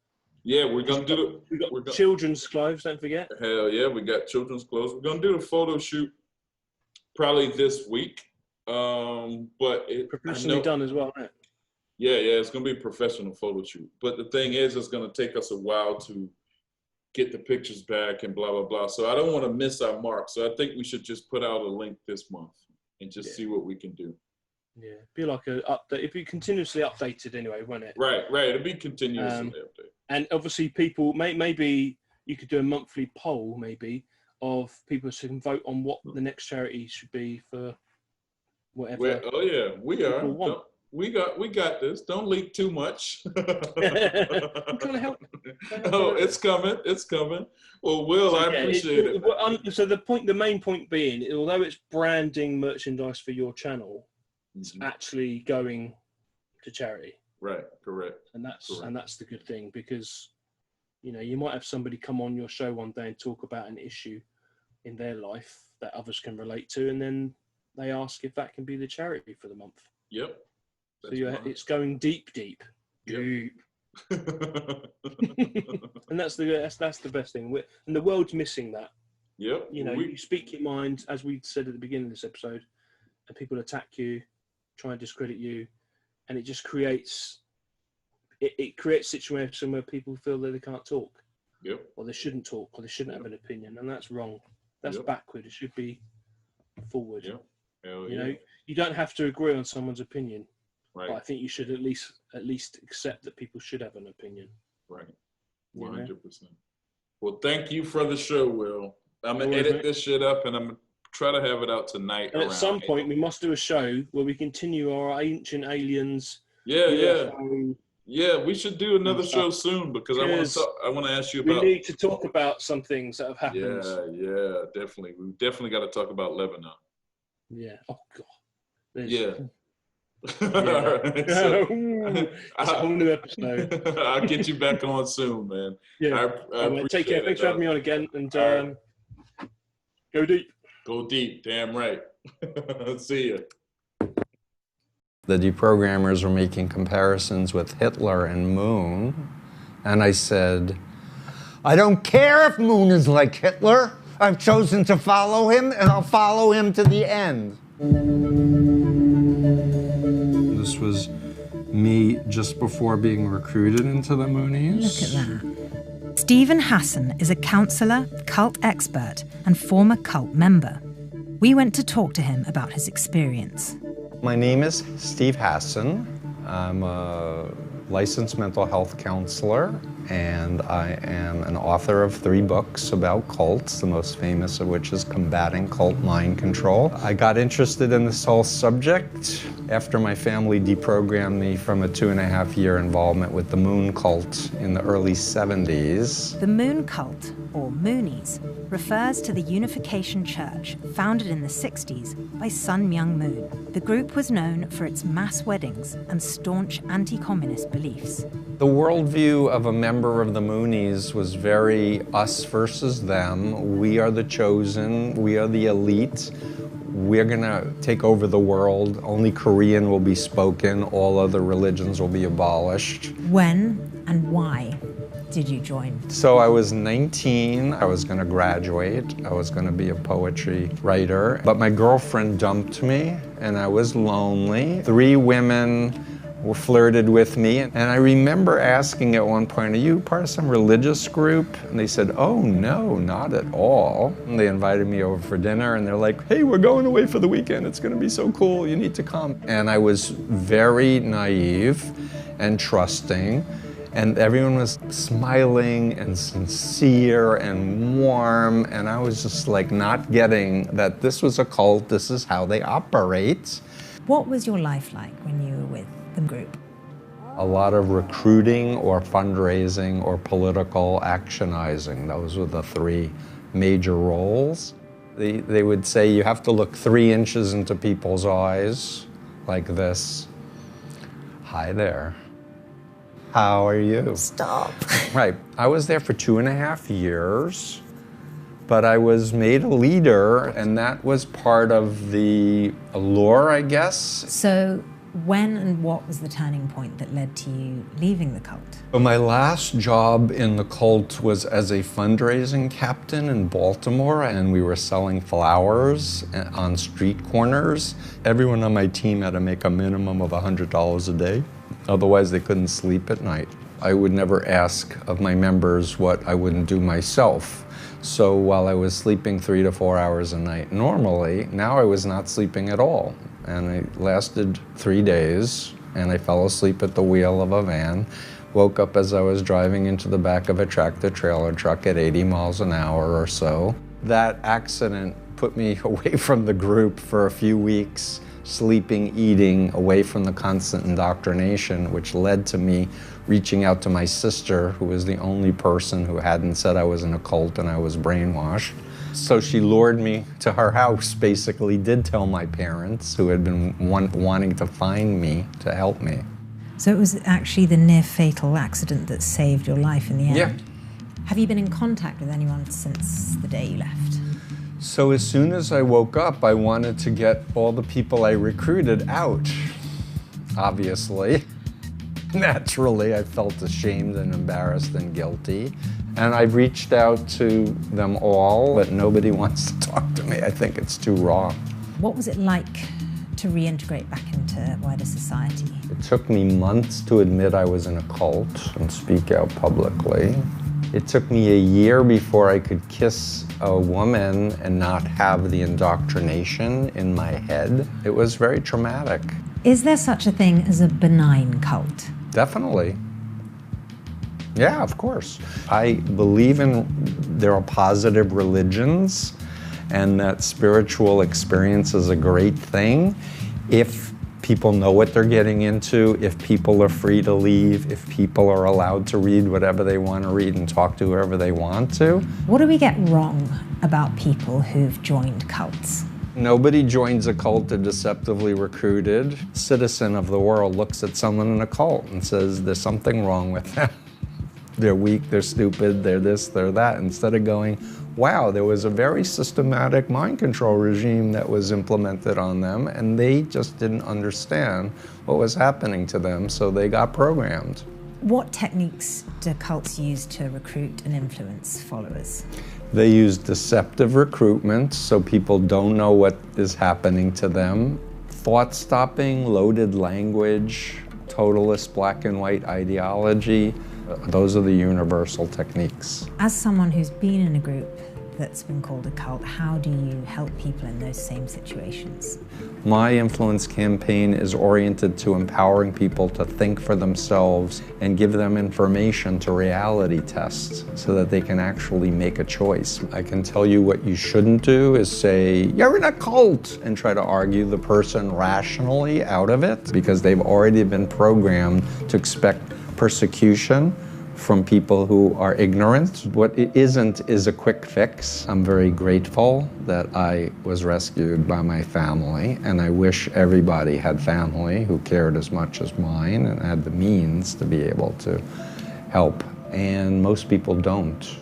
Yeah, we're gonna do it. We got children's clothes, don't forget. Hell yeah, we got children's clothes. We're gonna do the photo shoot probably this week. But professionally done as well, right? Yeah, it's gonna be a professional photo shoot. But the thing is, it's gonna take us a while to get the pictures back and blah blah blah. So I don't want to miss our mark. So I think we should just put out a link this month and just see what we can do. Yeah, be like an update. It'd be continuously updated anyway, won't it? Right. It'd be continuously updated. And obviously, people maybe you could do a monthly poll, maybe of people who can vote on what the next charity should be for whatever. Oh yeah, we are. We got this. Don't leak too much. I'm trying to help. Oh, it's coming. Well, Will, I appreciate it. So the main point being, although it's branding merchandise for your channel, it's actually going to charity. Right. Correct. And that's the good thing, because you know you might have somebody come on your show one day and talk about an issue in their life that others can relate to, and then they ask if that can be the charity for the month. Yep. So it's going deep. Yep. And that's the best thing. And the world's missing that. Yep. You know, you speak your mind, as we said at the beginning of this episode, and people attack you, try and discredit you, and it just creates situations where people feel that they can't talk. Yep. Or they shouldn't talk, or they shouldn't have an opinion, and that's wrong. That's backward. It should be forward. Yep. You know, you don't have to agree on someone's opinion. Right. But I think you should at least accept that people should have an opinion. Right. 100%. Well, thank you for the show, Will. I'm gonna edit this shit up, and I'm gonna try to have it out tonight. And at some point, we must do a show where we continue our Ancient Aliens. Yeah, we should do another show soon, because I want to ask you about. We need to talk about some things that have happened. Yeah, definitely. We definitely got to talk about Lebanon. Yeah. Oh God. Yeah. It's a whole new episode. I'll get you back on soon, man. Yeah. I take care. Thanks for having me on again. And go deep. Go deep. Damn right. See ya. The deprogrammers were making comparisons with Hitler and Moon. And I said, I don't care if Moon is like Hitler. I've chosen to follow him, and I'll follow him to the end. This was me just before being recruited into the Moonies. Look at that. Stephen Hassan is a counselor, cult expert, and former cult member. We went to talk to him about his experience. My name is Steve Hassan. I'm a licensed mental health counselor, and I am an author of 3 books about cults, the most famous of which is Combating Cult Mind Control. I got interested in this whole subject after my family deprogrammed me from a 2.5-year involvement with the Moon cult in the early 70s. The Moon cult, or Moonies, refers to the Unification Church founded in the 60s by Sun Myung Moon. The group was known for its mass weddings and staunch anti-communist beliefs. The worldview of a member of the Moonies was very us versus them. We are the chosen, we are the elite. We're gonna take over the world. Only Korean will be spoken, all other religions will be abolished. When and why did you join? So I was 19, I was gonna graduate, I was gonna be a poetry writer, but my girlfriend dumped me and I was lonely. 3 women were flirted with me, and I remember asking at one point, are you part of some religious group? And they said, oh no, not at all. And they invited me over for dinner and they're like, hey, we're going away for the weekend, it's gonna be so cool, you need to come. And I was very naive and trusting, and everyone was smiling and sincere and warm, and I was just like not getting that this was a cult, this is how they operate. What was your life like when you were with the group? A lot of recruiting or fundraising or political actionizing. Those were the 3 major roles. They would say you have to look 3 inches into people's eyes like this. Hi there. How are you? Stop. Right. I was there for 2.5 years, but I was made a leader, and that was part of the allure, I guess. So when and what was the turning point that led to you leaving the cult? Well, my last job in the cult was as a fundraising captain in Baltimore, and we were selling flowers on street corners. Everyone on my team had to make a minimum of $100 a day. Otherwise, they couldn't sleep at night. I would never ask of my members what I wouldn't do myself. So while I was sleeping 3 to 4 hours a night normally, now I was not sleeping at all. And it lasted 3 days, and I fell asleep at the wheel of a van, woke up as I was driving into the back of a tractor-trailer truck at 80 miles an hour or so. That accident put me away from the group for a few weeks, sleeping, eating, away from the constant indoctrination, which led to me reaching out to my sister, who was the only person who hadn't said I was in a cult and I was brainwashed. So she lured me to her house, basically did tell my parents, who had been wanting to find me to help me. So it was actually the near-fatal accident that saved your life in the end? Yeah. Have you been in contact with anyone since the day you left? So as soon as I woke up, I wanted to get all the people I recruited out, obviously. Naturally, I felt ashamed and embarrassed and guilty. And I've reached out to them all, but nobody wants to talk to me. I think it's too raw. What was it like to reintegrate back into wider society? It took me months to admit I was in a cult and speak out publicly. It took me a year before I could kiss a woman and not have the indoctrination in my head. It was very traumatic. Is there such a thing as a benign cult? Definitely. Yeah, of course. I believe there are positive religions and that spiritual experience is a great thing if people know what they're getting into, if people are free to leave, if people are allowed to read whatever they want to read and talk to whoever they want to. What do we get wrong about people who've joined cults? Nobody joins a cult they're deceptively recruited. A citizen of the world looks at someone in a cult and says there's something wrong with them. They're weak, they're stupid, they're this, they're that, instead of going, wow, there was a very systematic mind control regime that was implemented on them, and they just didn't understand what was happening to them, so they got programmed. What techniques do cults use to recruit and influence followers? They use deceptive recruitment, so people don't know what is happening to them. Thought stopping, loaded language, totalist black and white ideology. Those are the universal techniques. As someone who's been in a group that's been called a cult, how do you help people in those same situations? My influence campaign is oriented to empowering people to think for themselves and give them information to reality test so that they can actually make a choice. I can tell you what you shouldn't do is say, you're in a cult, and try to argue the person rationally out of it, because they've already been programmed to expect persecution from people who are ignorant. What it isn't is a quick fix. I'm very grateful that I was rescued by my family, and I wish everybody had family who cared as much as mine and had the means to be able to help. And most people don't.